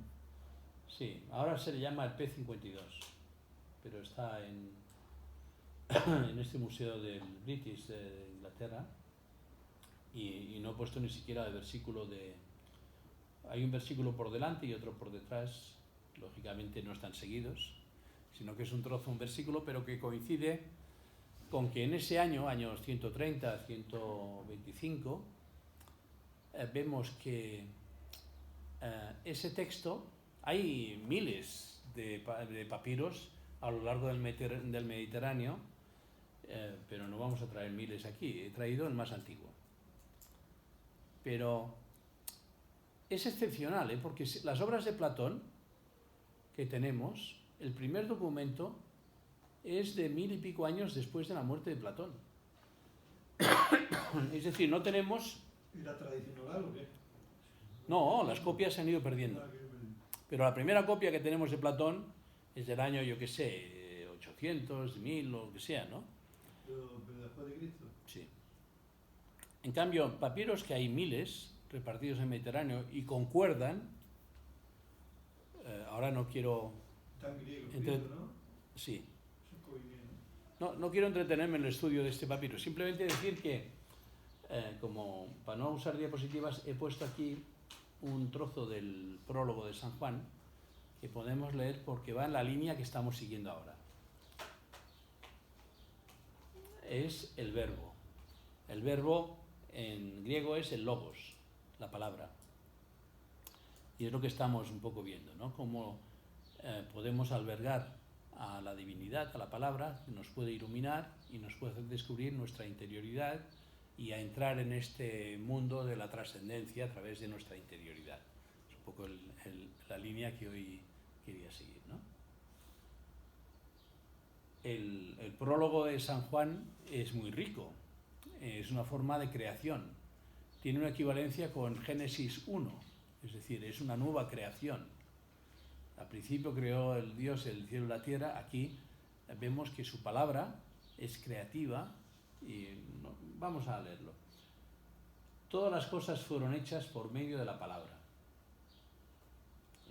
Sí, ahora se le llama el P52, pero está en este museo del British de Inglaterra y no he puesto ni siquiera el versículo de... Hay un versículo por delante y otro por detrás, lógicamente no están seguidos, sino que es un trozo, un versículo, pero que coincide con que en ese año, años 130, 125, vemos que ese texto, hay miles de papiros a lo largo del Mediterráneo, pero no vamos a traer miles aquí, he traído el más antiguo. Pero es excepcional, porque las obras de Platón que tenemos, el primer documento es de 1000 y pico años después de la muerte de Platón. Es decir, no tenemos... ¿Era tradición oral o qué? No, las copias se han ido perdiendo. Pero la primera copia que tenemos de Platón es del año, yo qué sé, 800, 1000, lo que sea, ¿no? Pero después de Cristo. Sí. En cambio, papiros que hay miles repartidos en el Mediterráneo y concuerdan, ahora no quiero... Tan griego, Entre- ¿no? Sí. Eso No quiero entretenerme en el estudio de este papiro, simplemente decir que, como para no usar diapositivas, he puesto aquí un trozo del prólogo de San Juan que podemos leer porque va en la línea que estamos siguiendo ahora. Es el verbo. El verbo en griego es el logos, la palabra. Y es lo que estamos un poco viendo, ¿no? Cómo podemos albergar a la divinidad, a la palabra, que nos puede iluminar y nos puede hacer descubrir nuestra interioridad y a entrar en este mundo de la trascendencia a través de nuestra interioridad. Es un poco la línea que hoy quería seguir, ¿no? El prólogo de San Juan es muy rico, es una forma de creación, tiene una equivalencia con Génesis 1, es decir, es una nueva creación. Al principio creó el Dios el cielo y la tierra. Aquí vemos que su palabra es creativa y vamos a leerlo. Todas las cosas fueron hechas por medio de la palabra.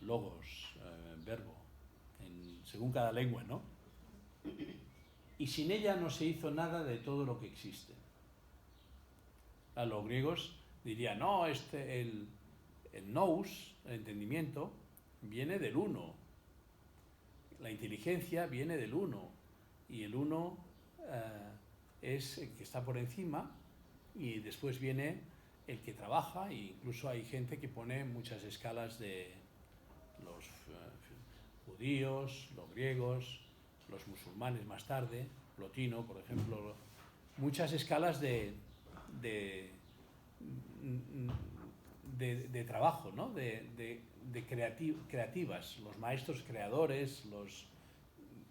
Logos, verbo, según cada lengua, ¿no? y sin ella no se hizo nada de todo lo que existe. A los griegos dirían, no, el nous, el entendimiento, viene del uno. La inteligencia viene del uno. Y el uno es el que está por encima, y después viene el que trabaja, e incluso hay gente que pone muchas escalas de los judíos, los griegos, los musulmanes más tarde, Plotino, por ejemplo, muchas escalas de trabajo, ¿no? de creativas, los maestros creadores,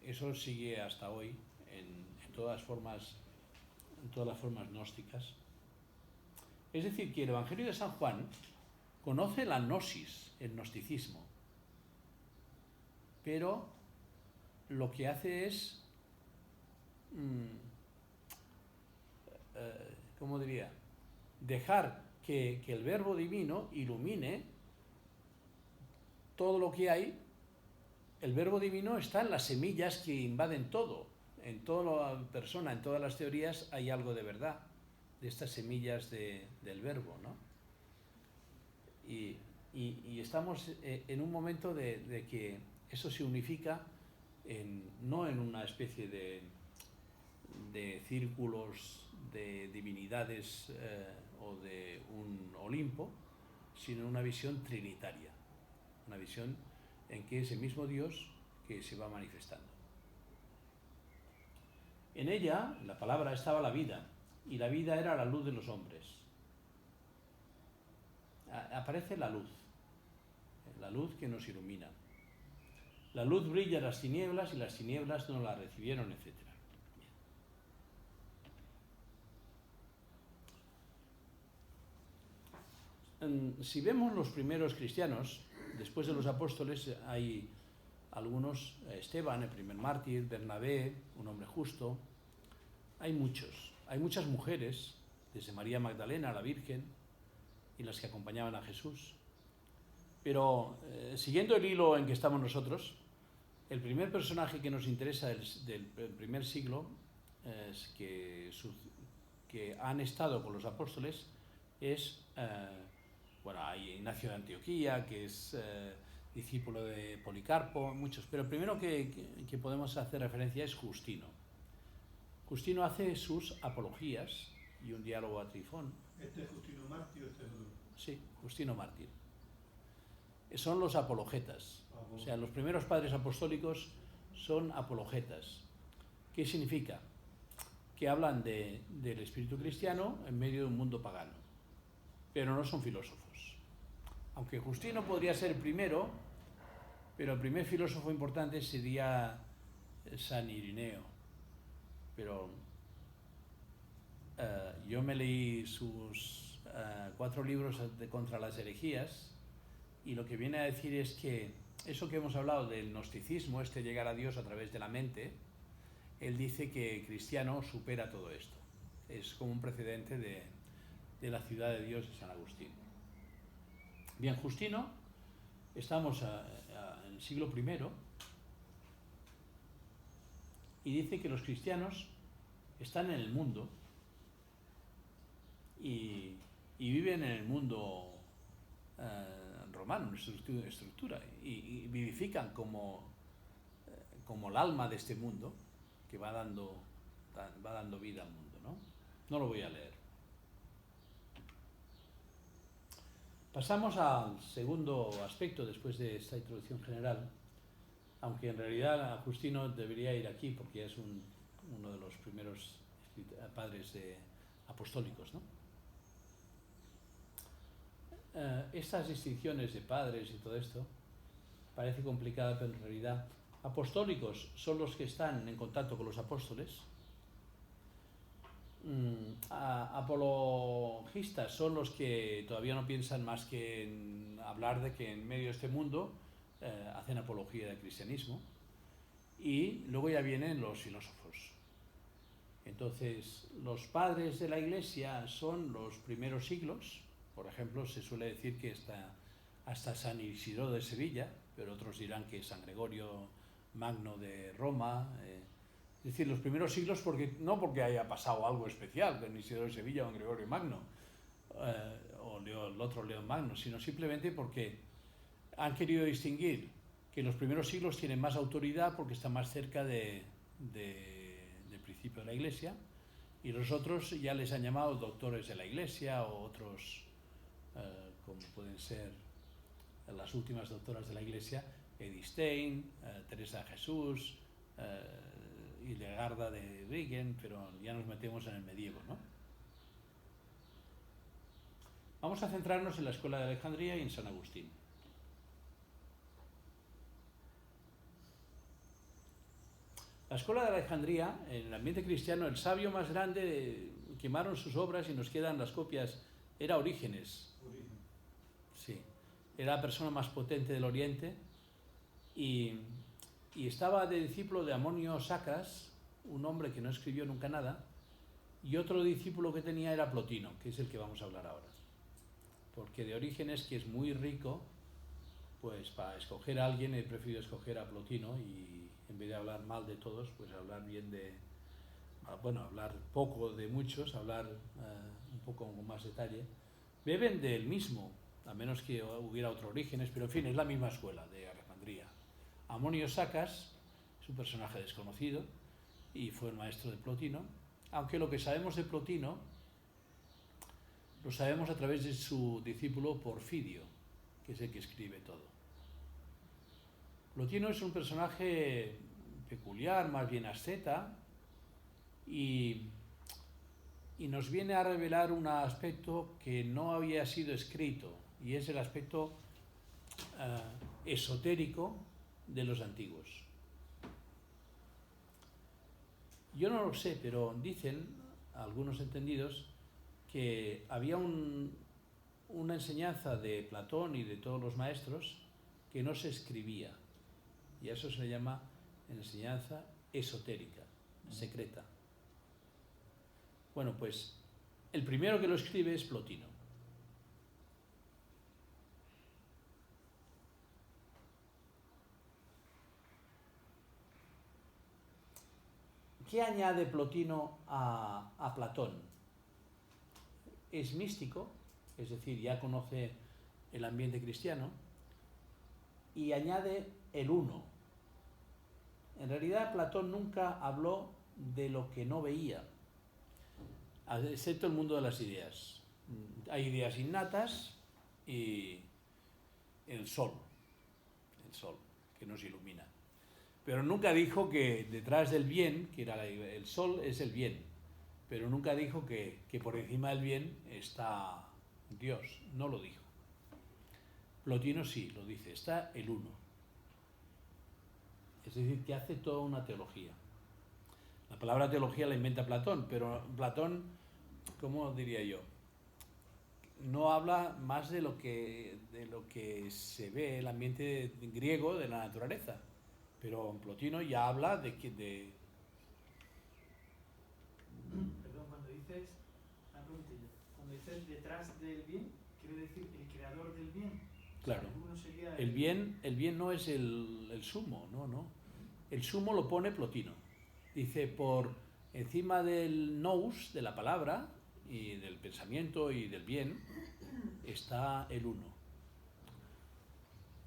eso sigue hasta hoy en todas las formas gnósticas. Es decir, que el Evangelio de San Juan conoce la gnosis, el gnosticismo, pero lo que hace es, ¿cómo diría?, dejar que el Verbo Divino ilumine todo lo que hay. El Verbo Divino está en las semillas que invaden todo. En toda la persona, en todas las teorías hay algo de verdad, de estas semillas del Verbo, ¿no? Y estamos en un momento de que eso se unifica no en una especie de círculos de divinidades o de un Olimpo, sino en una visión trinitaria, una visión en que es el mismo Dios que se va manifestando. En ella, en la palabra, estaba la vida, y la vida era la luz de los hombres. Aparece la luz que nos ilumina. La luz brilla en las tinieblas y las tinieblas no la recibieron, etc. Si vemos los primeros cristianos, después de los apóstoles hay algunos, Esteban, el primer mártir, Bernabé, un hombre justo, hay muchas mujeres, desde María Magdalena, la Virgen, y las que acompañaban a Jesús. Pero siguiendo el hilo en que estamos nosotros, el primer personaje que nos interesa del primer siglo, que han estado con los apóstoles, es, hay Ignacio de Antioquía, que es discípulo de Policarpo, muchos, pero el primero que podemos hacer referencia es Justino. Justino hace sus apologías y un diálogo a Trifón. ¿Este es Justino Mártir o este es otro? Sí, Justino Mártir. Son los apologetas. O sea, los primeros padres apostólicos son apologetas. ¿Qué significa? Que hablan del espíritu cristiano en medio de un mundo pagano, pero no son filósofos. Aunque Justino podría ser el primero, pero el primer filósofo importante sería San Irineo. Pero yo me leí sus 4 libros contra las herejías, y lo que viene a decir es que eso que hemos hablado del gnosticismo, llegar a Dios a través de la mente, él dice que el cristiano supera todo esto. Es como un precedente de la ciudad de Dios de San Agustín. Bien, Justino, estamos en el siglo I, y dice que los cristianos están en el mundo y viven en el mundo romano, en estructura, y vivifican como el alma de este mundo que va dando vida al mundo, ¿no? No lo voy a leer. Pasamos al segundo aspecto después de esta introducción general, aunque en realidad Justino debería ir aquí porque es uno de los primeros padres apostólicos, ¿no? Estas distinciones de padres y todo esto parece complicada, pero en realidad apostólicos son los que están en contacto con los apóstoles. Apologistas son los que todavía no piensan más que en hablar de que en medio de este mundo hacen apología del cristianismo, y luego ya vienen los filósofos. Entonces, los padres de la Iglesia son los primeros siglos. Por ejemplo, se suele decir que hasta San Isidoro de Sevilla, pero otros dirán que San Gregorio Magno de Roma, Es decir, los primeros siglos, no porque haya pasado algo especial en Isidoro de Sevilla o en Gregorio Magno, o el otro León Magno, sino simplemente porque han querido distinguir que los primeros siglos tienen más autoridad porque están más cerca del principio de la Iglesia, y los otros ya les han llamado doctores de la Iglesia o otros, como pueden ser las últimas doctoras de la Iglesia, Edith Stein, Teresa de Jesús, Hildegarda de Bingen, pero ya nos metemos en el medievo, ¿no? Vamos a centrarnos en la Escuela de Alejandría y en San Agustín. La Escuela de Alejandría, en el ambiente cristiano, el sabio más grande, quemaron sus obras y nos quedan las copias, era Orígenes. Sí, era la persona más potente del Oriente y estaba de discípulo de Amonio Sacas, un hombre que no escribió nunca nada, y otro discípulo que tenía era Plotino, que es el que vamos a hablar ahora. Porque de Orígenes, que es muy rico, pues para escoger a alguien he preferido escoger a Plotino y en vez de hablar mal de todos, pues hablar bien hablar poco de muchos, hablar un poco con más detalle. Beben del mismo, a menos que hubiera otro Orígenes, pero en fin, es la misma escuela de Alejandría. Amonio Sacas es un personaje desconocido y fue el maestro de Plotino, aunque lo que sabemos de Plotino lo sabemos a través de su discípulo Porfidio, que es el que escribe todo. Plotino es un personaje peculiar, más bien asceta, y nos viene a revelar un aspecto que no había sido escrito, y es el aspecto esotérico de los antiguos. Yo no lo sé, pero dicen algunos entendidos que había una enseñanza de Platón y de todos los maestros que no se escribía, y a eso se le llama enseñanza esotérica, secreta. Bueno, pues el primero que lo escribe es Plotino. ¿Qué añade Plotino a Platón? Es místico, es decir, ya conoce el ambiente cristiano, y añade el uno. En realidad, Platón nunca habló de lo que no veía, excepto el mundo de las ideas. Hay ideas innatas y el sol, que nos ilumina. Pero nunca dijo que detrás del bien, que era el sol, es el bien. Pero nunca dijo que por encima del bien está Dios. No lo dijo. Plotino sí lo dice, está el uno. Es decir, que hace toda una teología. La palabra teología la inventa Platón, pero Platón, ¿cómo diría yo? No habla más de lo que se ve en el ambiente griego de la naturaleza. Pero Plotino ya habla de Perdón, cuando dices, una preguntilla, cuando dices detrás del bien, ¿quiere decir el creador del bien? Claro. O sea, uno sería el bien no es el sumo, no. El sumo lo pone Plotino. Dice, por encima del nous, de la palabra, y del pensamiento y del bien, está el uno.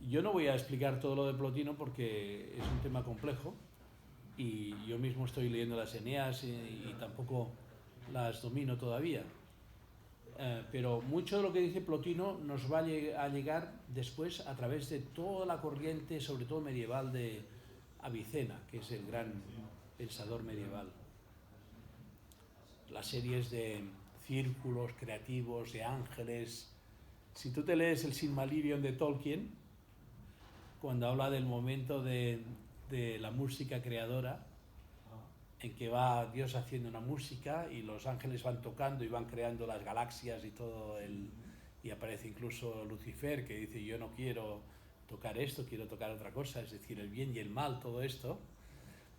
Yo no voy a explicar todo lo de Plotino porque es un tema complejo y yo mismo estoy leyendo las Eneas y tampoco las domino todavía. Pero mucho de lo que dice Plotino nos va a llegar después a través de toda la corriente, sobre todo medieval, de Avicena, que es el gran pensador medieval. Las series de círculos creativos, de ángeles. Si tú te lees el Silmarillion de Tolkien, cuando habla del momento de la música creadora, en que va Dios haciendo una música y los ángeles van tocando y van creando las galaxias y todo y aparece incluso Lucifer que dice yo no quiero tocar esto, quiero tocar otra cosa, es decir, el bien y el mal, todo esto,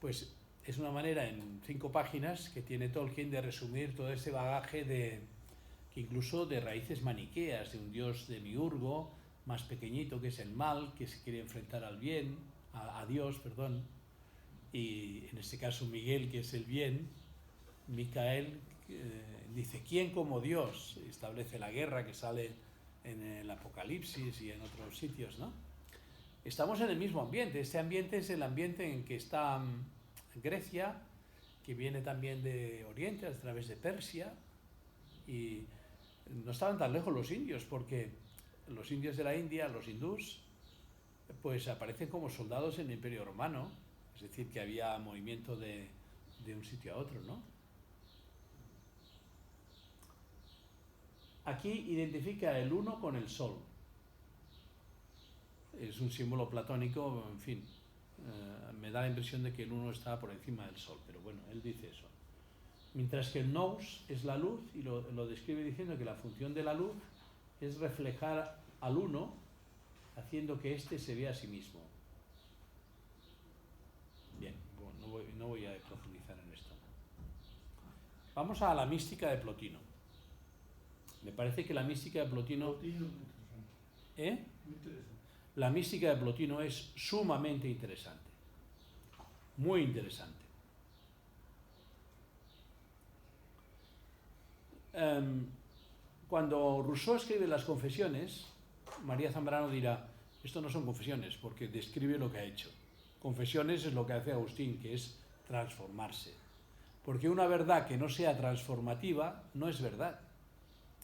pues es una manera en 5 páginas que tiene Tolkien de resumir todo ese bagaje que incluso de raíces maniqueas, de un dios demiurgo más pequeñito que es el mal, que se quiere enfrentar al bien, a Dios, perdón, y en este caso Miguel, que es el bien, Micael dice, ¿quién como Dios? Establece la guerra que sale en el Apocalipsis y en otros sitios, ¿no? Estamos en el mismo ambiente. Este ambiente es el ambiente en que está Grecia, que viene también de Oriente, a través de Persia, y no estaban tan lejos los indios, porque los indios de la India, los hindús, pues aparecen como soldados en el Imperio Romano, es decir, que había movimiento de un sitio a otro, ¿no? Aquí identifica el uno con el sol. Es un símbolo platónico, en fin, me da la impresión de que el uno está por encima del sol, pero bueno, él dice eso. Mientras que el nous es la luz, y lo describe diciendo que la función de la luz es reflejar al uno, haciendo que éste se vea a sí mismo. Bien, bueno, no voy a profundizar en esto. Vamos a la mística de Plotino. Me parece que la mística de Plotino... Plotino, muy interesante. ¿Eh? Muy interesante. La mística de Plotino es sumamente interesante. Muy interesante. Cuando Rousseau escribe las confesiones, María Zambrano dirá, esto no son confesiones, porque describe lo que ha hecho. Confesiones es lo que hace Agustín, que es transformarse. Porque una verdad que no sea transformativa no es verdad.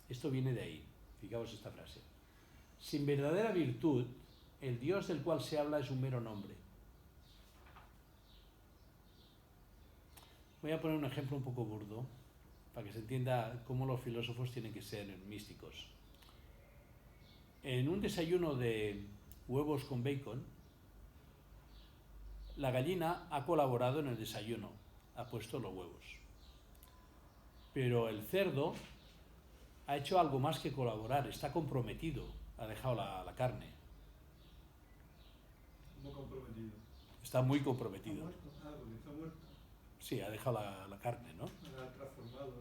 Esto viene de ahí. Fijaos esta frase. Sin verdadera virtud, el Dios del cual se habla es un mero nombre. Voy a poner un ejemplo un poco burdo, para que se entienda cómo los filósofos tienen que ser místicos. En un desayuno de huevos con bacon, la gallina ha colaborado en el desayuno, ha puesto los huevos. Pero el cerdo ha hecho algo más que colaborar, está comprometido, ha dejado la carne. Muy comprometido. Está muy Está comprometido. muerto. Ah, porque está muerto. Sí, ha dejado la carne, ¿no? Se ha transformado.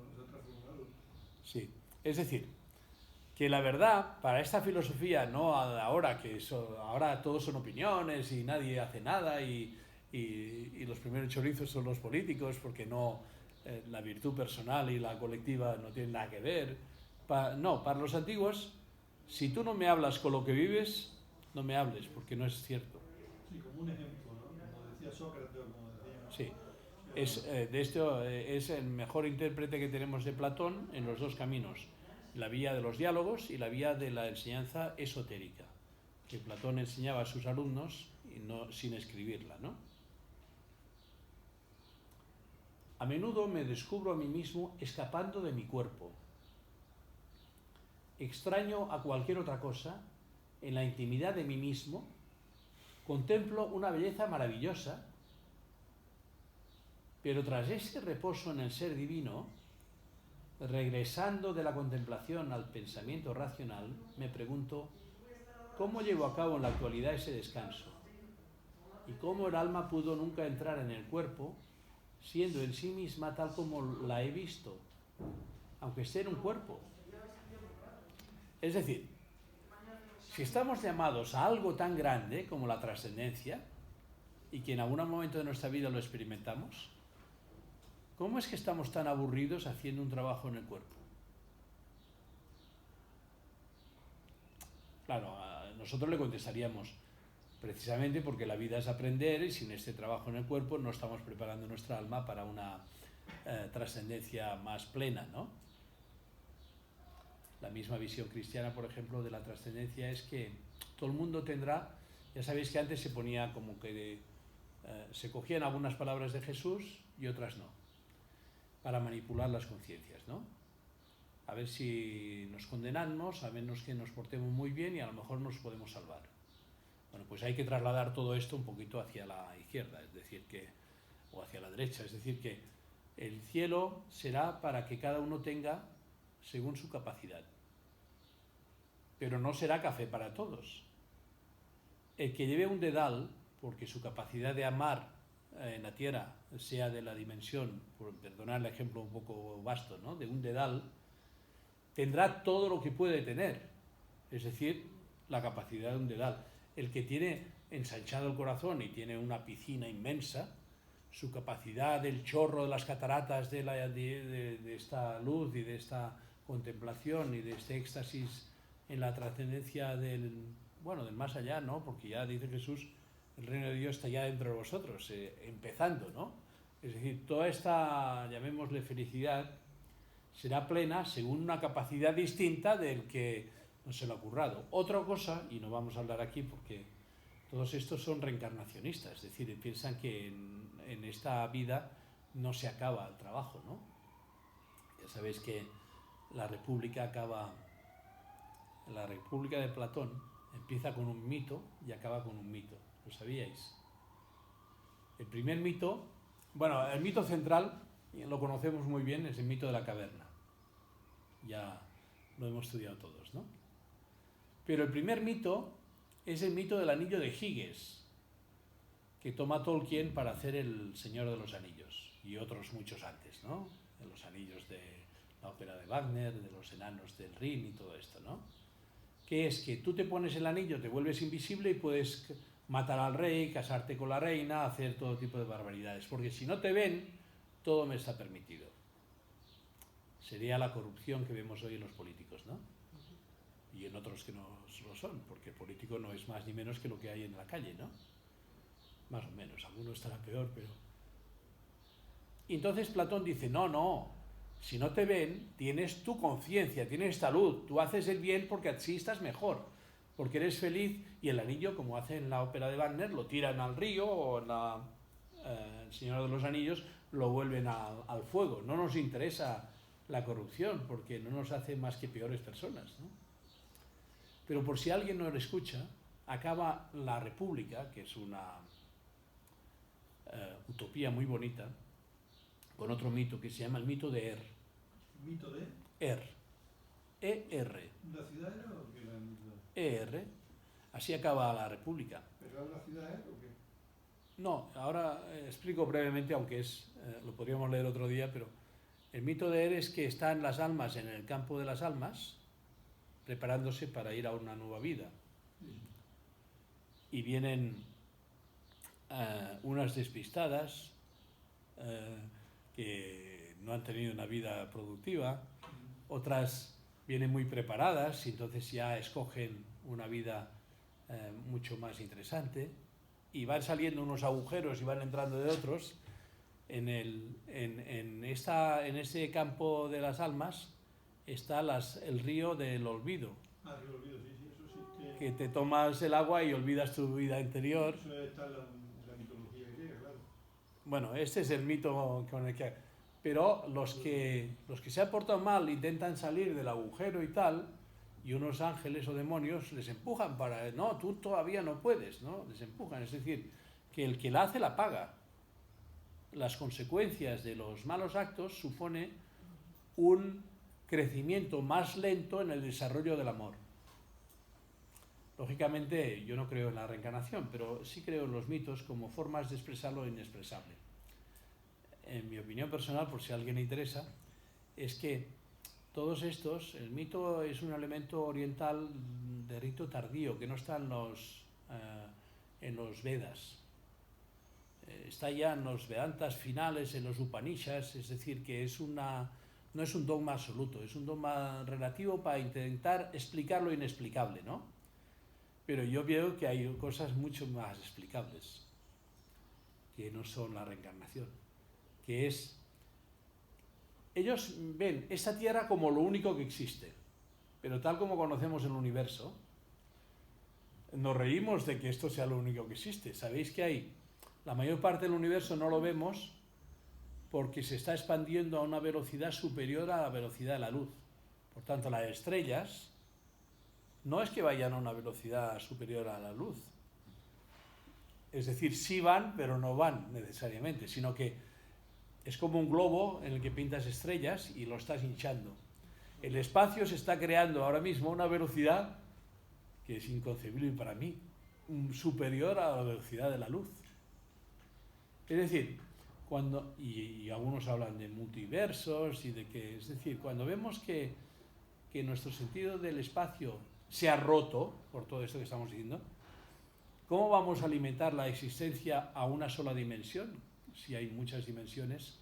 Sí. Es decir, que la verdad, para esta filosofía, no ahora que ahora todos son opiniones y nadie hace nada y los primeros chorizos son los políticos porque no la virtud personal y la colectiva no tienen nada que ver. No, para los antiguos, si tú no me hablas con lo que vives, no me hables porque no es cierto. Sí, como un ejemplo, ¿no? Como decía Sócrates o como decía... Sí. De esto es el mejor intérprete que tenemos de Platón en los dos caminos, la vía de los diálogos y la vía de la enseñanza esotérica, que Platón enseñaba a sus alumnos y no, sin escribirla, ¿no? A menudo me descubro a mí mismo escapando de mi cuerpo. Extraño a cualquier otra cosa, en la intimidad de mí mismo, contemplo una belleza maravillosa, pero tras ese reposo en el ser divino, regresando de la contemplación al pensamiento racional, me pregunto, ¿cómo llevo a cabo en la actualidad ese descanso? ¿Y cómo el alma pudo nunca entrar en el cuerpo, siendo en sí misma tal como la he visto, aunque esté en un cuerpo? Es decir, si estamos llamados a algo tan grande como la trascendencia, y que en algún momento de nuestra vida lo experimentamos, ¿cómo es que estamos tan aburridos haciendo un trabajo en el cuerpo? Claro, nosotros le contestaríamos, precisamente porque la vida es aprender y sin este trabajo en el cuerpo no estamos preparando nuestra alma para una trascendencia más plena, ¿no? La misma visión cristiana, por ejemplo, de la trascendencia es que todo el mundo tendrá, ya sabéis que antes se ponía como que se cogían algunas palabras de Jesús y otras no, para manipular las conciencias, ¿no? A ver si nos condenamos, a menos que nos portemos muy bien y a lo mejor nos podemos salvar. Bueno, pues hay que trasladar todo esto un poquito hacia la izquierda, es decir que, o hacia la derecha, es decir que el cielo será para que cada uno tenga según su capacidad. Pero no será café para todos. El que lleve un dedal, porque su capacidad de amar en la tierra sea de la dimensión, por perdonar el ejemplo un poco vasto, ¿no?, de un dedal, tendrá todo lo que puede tener, es decir, la capacidad de un dedal. El que tiene ensanchado el corazón y tiene una piscina inmensa, su capacidad del chorro de las cataratas de esta luz y de esta contemplación y de este éxtasis en la trascendencia del más allá, ¿no? Porque ya dice Jesús, el reino de Dios está ya dentro de vosotros, empezando, ¿no? Es decir, toda esta, llamémosle felicidad, será plena según una capacidad distinta del que nos se le ha ocurrido. Otra cosa, y no vamos a hablar aquí porque todos estos son reencarnacionistas, es decir, piensan que en esta vida no se acaba el trabajo, ¿no? Ya sabéis que la República de Platón empieza con un mito y acaba con un mito, ¿lo sabíais? El primer mito, el mito central, lo conocemos muy bien, es el mito de la caverna. Ya lo hemos estudiado todos, ¿no? Pero el primer mito es el mito del anillo de Giges, que toma Tolkien para hacer El Señor de los Anillos, y otros muchos antes, ¿no? De los anillos de la ópera de Wagner, de los enanos del Rin y todo esto, ¿no? Que es que tú te pones el anillo, te vuelves invisible y puedes matar al rey, casarte con la reina, hacer todo tipo de barbaridades, porque si no te ven, todo me está permitido. Sería la corrupción que vemos hoy en los políticos, ¿no? Y en otros que no lo son, porque el político no es más ni menos que lo que hay en la calle, ¿no? Más o menos, algunos estará peor, pero... Y entonces Platón dice, no, si no te ven, tienes tu conciencia, tienes salud, tú haces el bien porque así estás mejor, porque eres feliz, y el anillo, como hace en la ópera de Wagner, lo tiran al río, o en El Señor de los Anillos, lo vuelven al fuego. No nos interesa la corrupción, porque no nos hace más que peores personas, ¿no? Pero por si alguien no lo escucha, acaba la República, que es una utopía muy bonita, con otro mito que se llama el mito de ¿Mito de? E-R. ¿La ciudad era o qué era el mito? E-R. Así acaba la República. ¿Pero la ciudad era o qué? No, ahora explico brevemente, aunque lo podríamos leer otro día, pero el mito de Es que están las almas en el campo de las almas, preparándose para ir a una nueva vida. Y vienen unas despistadas que no han tenido una vida productiva, otras vienen muy preparadas y entonces ya escogen una vida mucho más interesante, y van saliendo unos agujeros y van entrando de otros. En ese campo de las almas está el río del olvido. Ah, río del olvido, sí, eso sí. Que te tomas el agua y olvidas tu vida interior. Eso está en la mitología griega, claro. Bueno, este es el mito con el que... Pero los que se han portado mal intentan salir del agujero y tal, y unos ángeles o demonios les empujan para... No, tú todavía no puedes, ¿no? Les empujan. Es decir, que el que la hace la paga. Las consecuencias de los malos actos supone un crecimiento más lento en el desarrollo del amor. Lógicamente, yo no creo en la reencarnación, pero sí creo en los mitos como formas de expresar lo inexpresable. En mi opinión personal, por si a alguien le interesa, es que todos estos, el mito es un elemento oriental de rito tardío, que no está en los Vedas. Está ya en los Vedantas finales, en los Upanishads, es decir, que no es un dogma absoluto, es un dogma relativo para intentar explicar lo inexplicable, ¿no? Pero yo veo que hay cosas mucho más explicables, que no son la reencarnación, que es... Ellos ven esta Tierra como lo único que existe, pero tal como conocemos el universo, nos reímos de que esto sea lo único que existe. Sabéis que la mayor parte del universo no lo vemos porque se está expandiendo a una velocidad superior a la velocidad de la luz. Por tanto, las estrellas no es que vayan a una velocidad superior a la luz. Es decir, sí van, pero no van necesariamente, sino que es como un globo en el que pintas estrellas y lo estás hinchando. El espacio se está creando ahora mismo a una velocidad que es inconcebible para mí, superior a la velocidad de la luz. Es decir, y algunos hablan de multiversos y de que, es decir, cuando vemos que nuestro sentido del espacio se ha roto por todo esto que estamos diciendo, ¿cómo vamos a alimentar la existencia a una sola dimensión? si hay muchas dimensiones.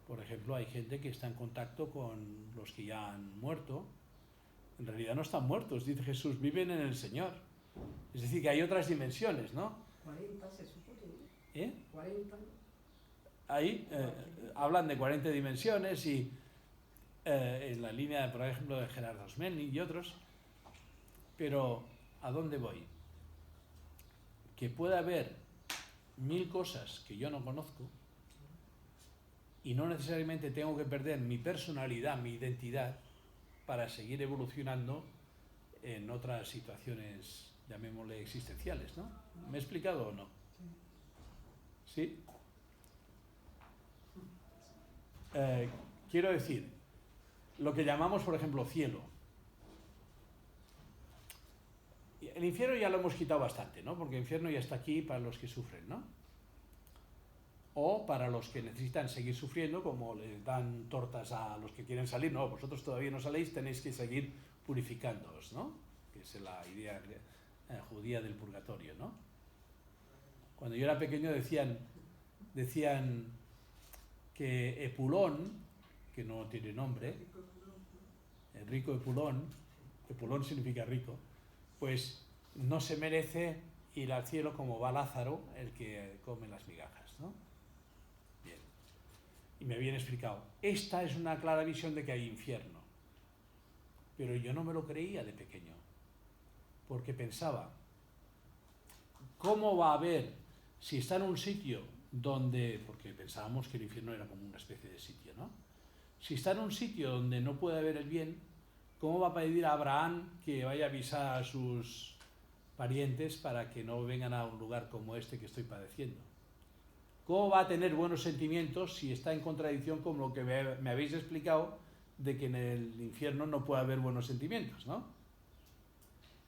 Por ejemplo, hay gente que está en contacto con los que ya han muerto. En realidad no están muertos, dice Jesús, viven en el Señor. Es decir, que hay otras dimensiones, ¿no? 40 se supone, ¿no? 40. Ahí hablan de 40 dimensiones y en la línea, por ejemplo, de Gerardo Smelny y otros. Pero, ¿a dónde voy? Que puede haber 1000 cosas que yo no conozco y no necesariamente tengo que perder mi personalidad, mi identidad, para seguir evolucionando en otras situaciones, llamémosle existenciales, ¿no? ¿Me he explicado o no? ¿Sí? Quiero decir, lo que llamamos, por ejemplo, cielo. El infierno ya lo hemos quitado bastante, ¿no? Porque el infierno ya está aquí para los que sufren, ¿no? O para los que necesitan seguir sufriendo, como les dan tortas a los que quieren salir. No, vosotros todavía no saléis, tenéis que seguir purificándoos, ¿no? Que es la idea judía del purgatorio, ¿no? Cuando yo era pequeño decían que Epulón, que no tiene nombre, el rico Epulón significa rico, pues no se merece ir al cielo como va Lázaro, el que come las migajas, ¿no? Bien. Y me habían explicado, esta es una clara visión de que hay infierno. Pero yo no me lo creía de pequeño, porque pensaba, ¿cómo va a haber, si está en un sitio donde, porque pensábamos que el infierno era como una especie de sitio, ¿no? Si está en un sitio donde no puede haber el bien, ¿cómo va a pedir a Abraham que vaya a avisar a sus parientes para que no vengan a un lugar como este que estoy padeciendo? ¿Cómo va a tener buenos sentimientos si está en contradicción con lo que me habéis explicado de que en el infierno no puede haber buenos sentimientos, ¿no?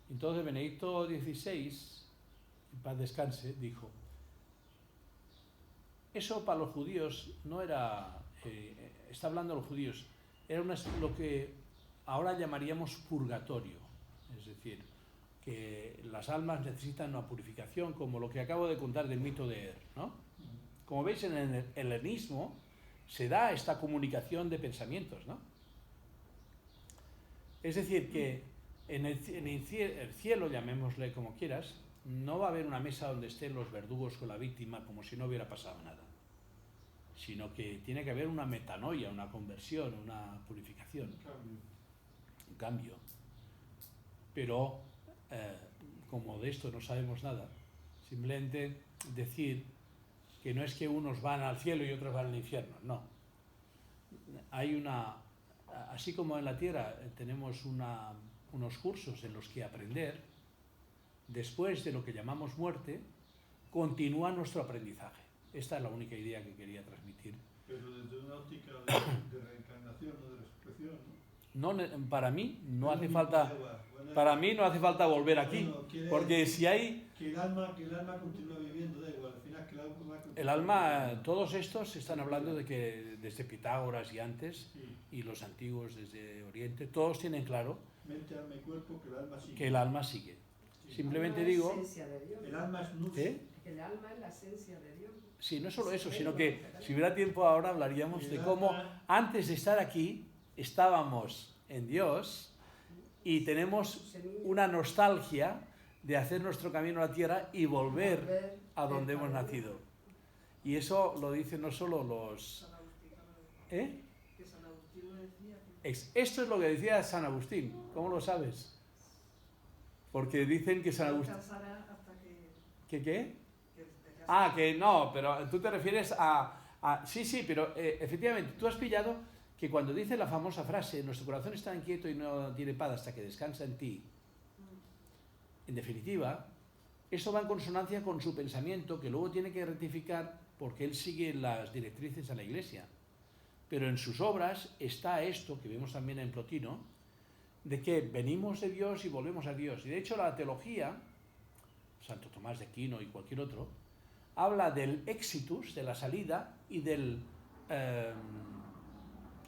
Entonces Benedicto XVI, en paz descanse, dijo, eso para los judíos no era, está hablando de los judíos, era lo que ahora llamaríamos purgatorio, es decir, que las almas necesitan una purificación, como lo que acabo de contar del mito de Er, ¿no? Como veis, en el helenismo se da esta comunicación de pensamientos, ¿no? Es decir, que en el cielo, llamémosle como quieras, no va a haber una mesa donde estén los verdugos con la víctima como si no hubiera pasado nada, sino que tiene que haber una metanoia, una conversión, una purificación, un cambio. Pero como de esto no sabemos nada, simplemente decir que no es que unos van al cielo y otros van al infierno, no. Hay así como en la tierra tenemos unos cursos en los que aprender, después de lo que llamamos muerte, continúa nuestro aprendizaje. Esta es la única idea que quería transmitir. Pero desde una óptica de reencarnación o de resurrección, ¿no? No, para mí no hace falta. Para mí no hace falta volver aquí, porque si hay. Que el alma continúa viviendo, da igual, al final que el alma continúa. El alma, todos estos están hablando de que desde Pitágoras y antes, Sí. y los antiguos desde Oriente, todos tienen claro Mente, alma y cuerpo, que el alma sigue. que el alma sigue. Sí. Simplemente El alma es digo. la esencia de Dios. El alma es luz. Que el alma es la esencia de Dios. Sí, no solo eso, sino que si hubiera tiempo ahora hablaríamos de cómo antes de estar aquí estábamos en Dios y tenemos una nostalgia de hacer nuestro camino a la tierra y volver a donde hemos nacido. Y eso lo dicen no solo los... ¿Eh? Que San Agustín lo decía. Esto es lo que decía San Agustín. ¿Cómo lo sabes? Porque dicen que San Agustín... ¿Qué? Ah, que no, pero tú te refieres a sí, pero efectivamente, tú has pillado que cuando dice la famosa frase, nuestro corazón está inquieto y no tiene paz hasta que descansa en ti, en definitiva, eso va en consonancia con su pensamiento, que luego tiene que rectificar porque él sigue las directrices a la Iglesia. Pero en sus obras está esto, que vemos también en Plotino, de que venimos de Dios y volvemos a Dios. Y de hecho la teología, Santo Tomás de Aquino y cualquier otro, habla del exitus, de la salida, y del,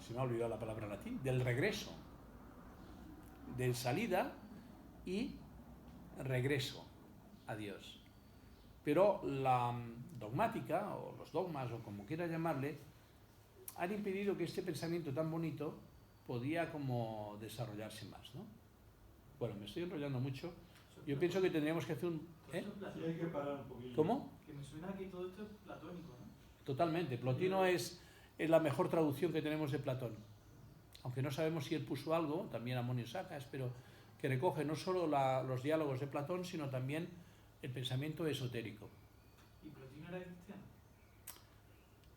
se me ha olvidado la palabra latín, del regreso. De salida y regreso a Dios. Pero dogmática, o los dogmas, o como quiera llamarle, han impedido que este pensamiento tan bonito podía como desarrollarse más, ¿no? Bueno, me estoy enrollando mucho. Yo pienso que tendríamos que hacer un... Todo esto es Sí, platónico. hay que parar un poquillo. ¿Cómo? Que me suena que todo esto es platónico, ¿no? Totalmente. Plotino es la mejor traducción que tenemos de Platón. Aunque no sabemos si él puso algo, también Amonio Sacas, pero que recoge no solo los diálogos de Platón, sino también el pensamiento esotérico. ¿Y Plotino era cristiano?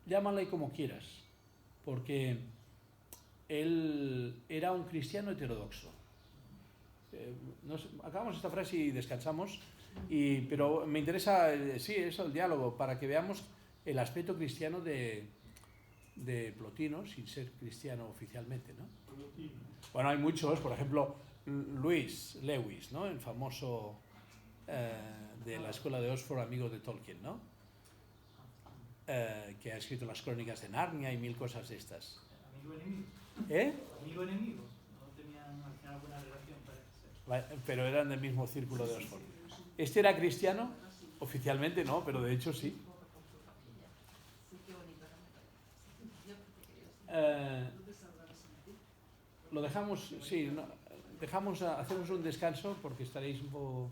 Llámale como quieras, porque él era un cristiano heterodoxo. Acabamos esta frase y descansamos, pero me interesa, sí, eso, el diálogo, para que veamos el aspecto cristiano de Plotino, sin ser cristiano oficialmente, ¿no? Plotino. Bueno, hay muchos, por ejemplo, Lewis, ¿no? El famoso de la escuela de Oxford, amigo de Tolkien, ¿no? Que ha escrito las crónicas de Narnia y mil cosas de estas. ¿Amigo enemigo? ¿Eh? ¿Amigo enemigo? No tenían al final buena relación, parece ser. Pero eran del mismo círculo de Oxford. ¿Este era cristiano? Oficialmente no, pero de hecho sí. Lo dejamos, sí, no, hacemos un descanso porque estaréis un poco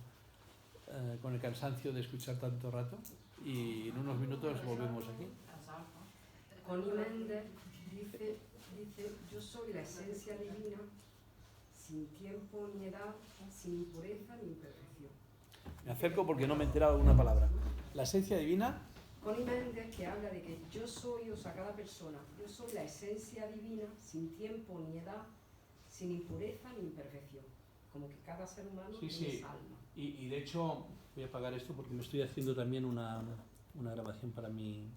con el cansancio de escuchar tanto rato y en unos minutos volvemos aquí. Connie Méndez dice, yo soy la esencia divina, sin tiempo ni edad, sin impureza ni imperfección. Me acerco porque no me he enterado de una palabra. La esencia divina. Connie Méndez, que habla de que yo soy, o sea, cada persona, yo soy la esencia divina, sin tiempo ni edad, sin impureza ni imperfección. Como que cada ser humano Sí, tiene sí. esa alma. Y de hecho, voy a apagar esto porque me estoy haciendo también una grabación para mi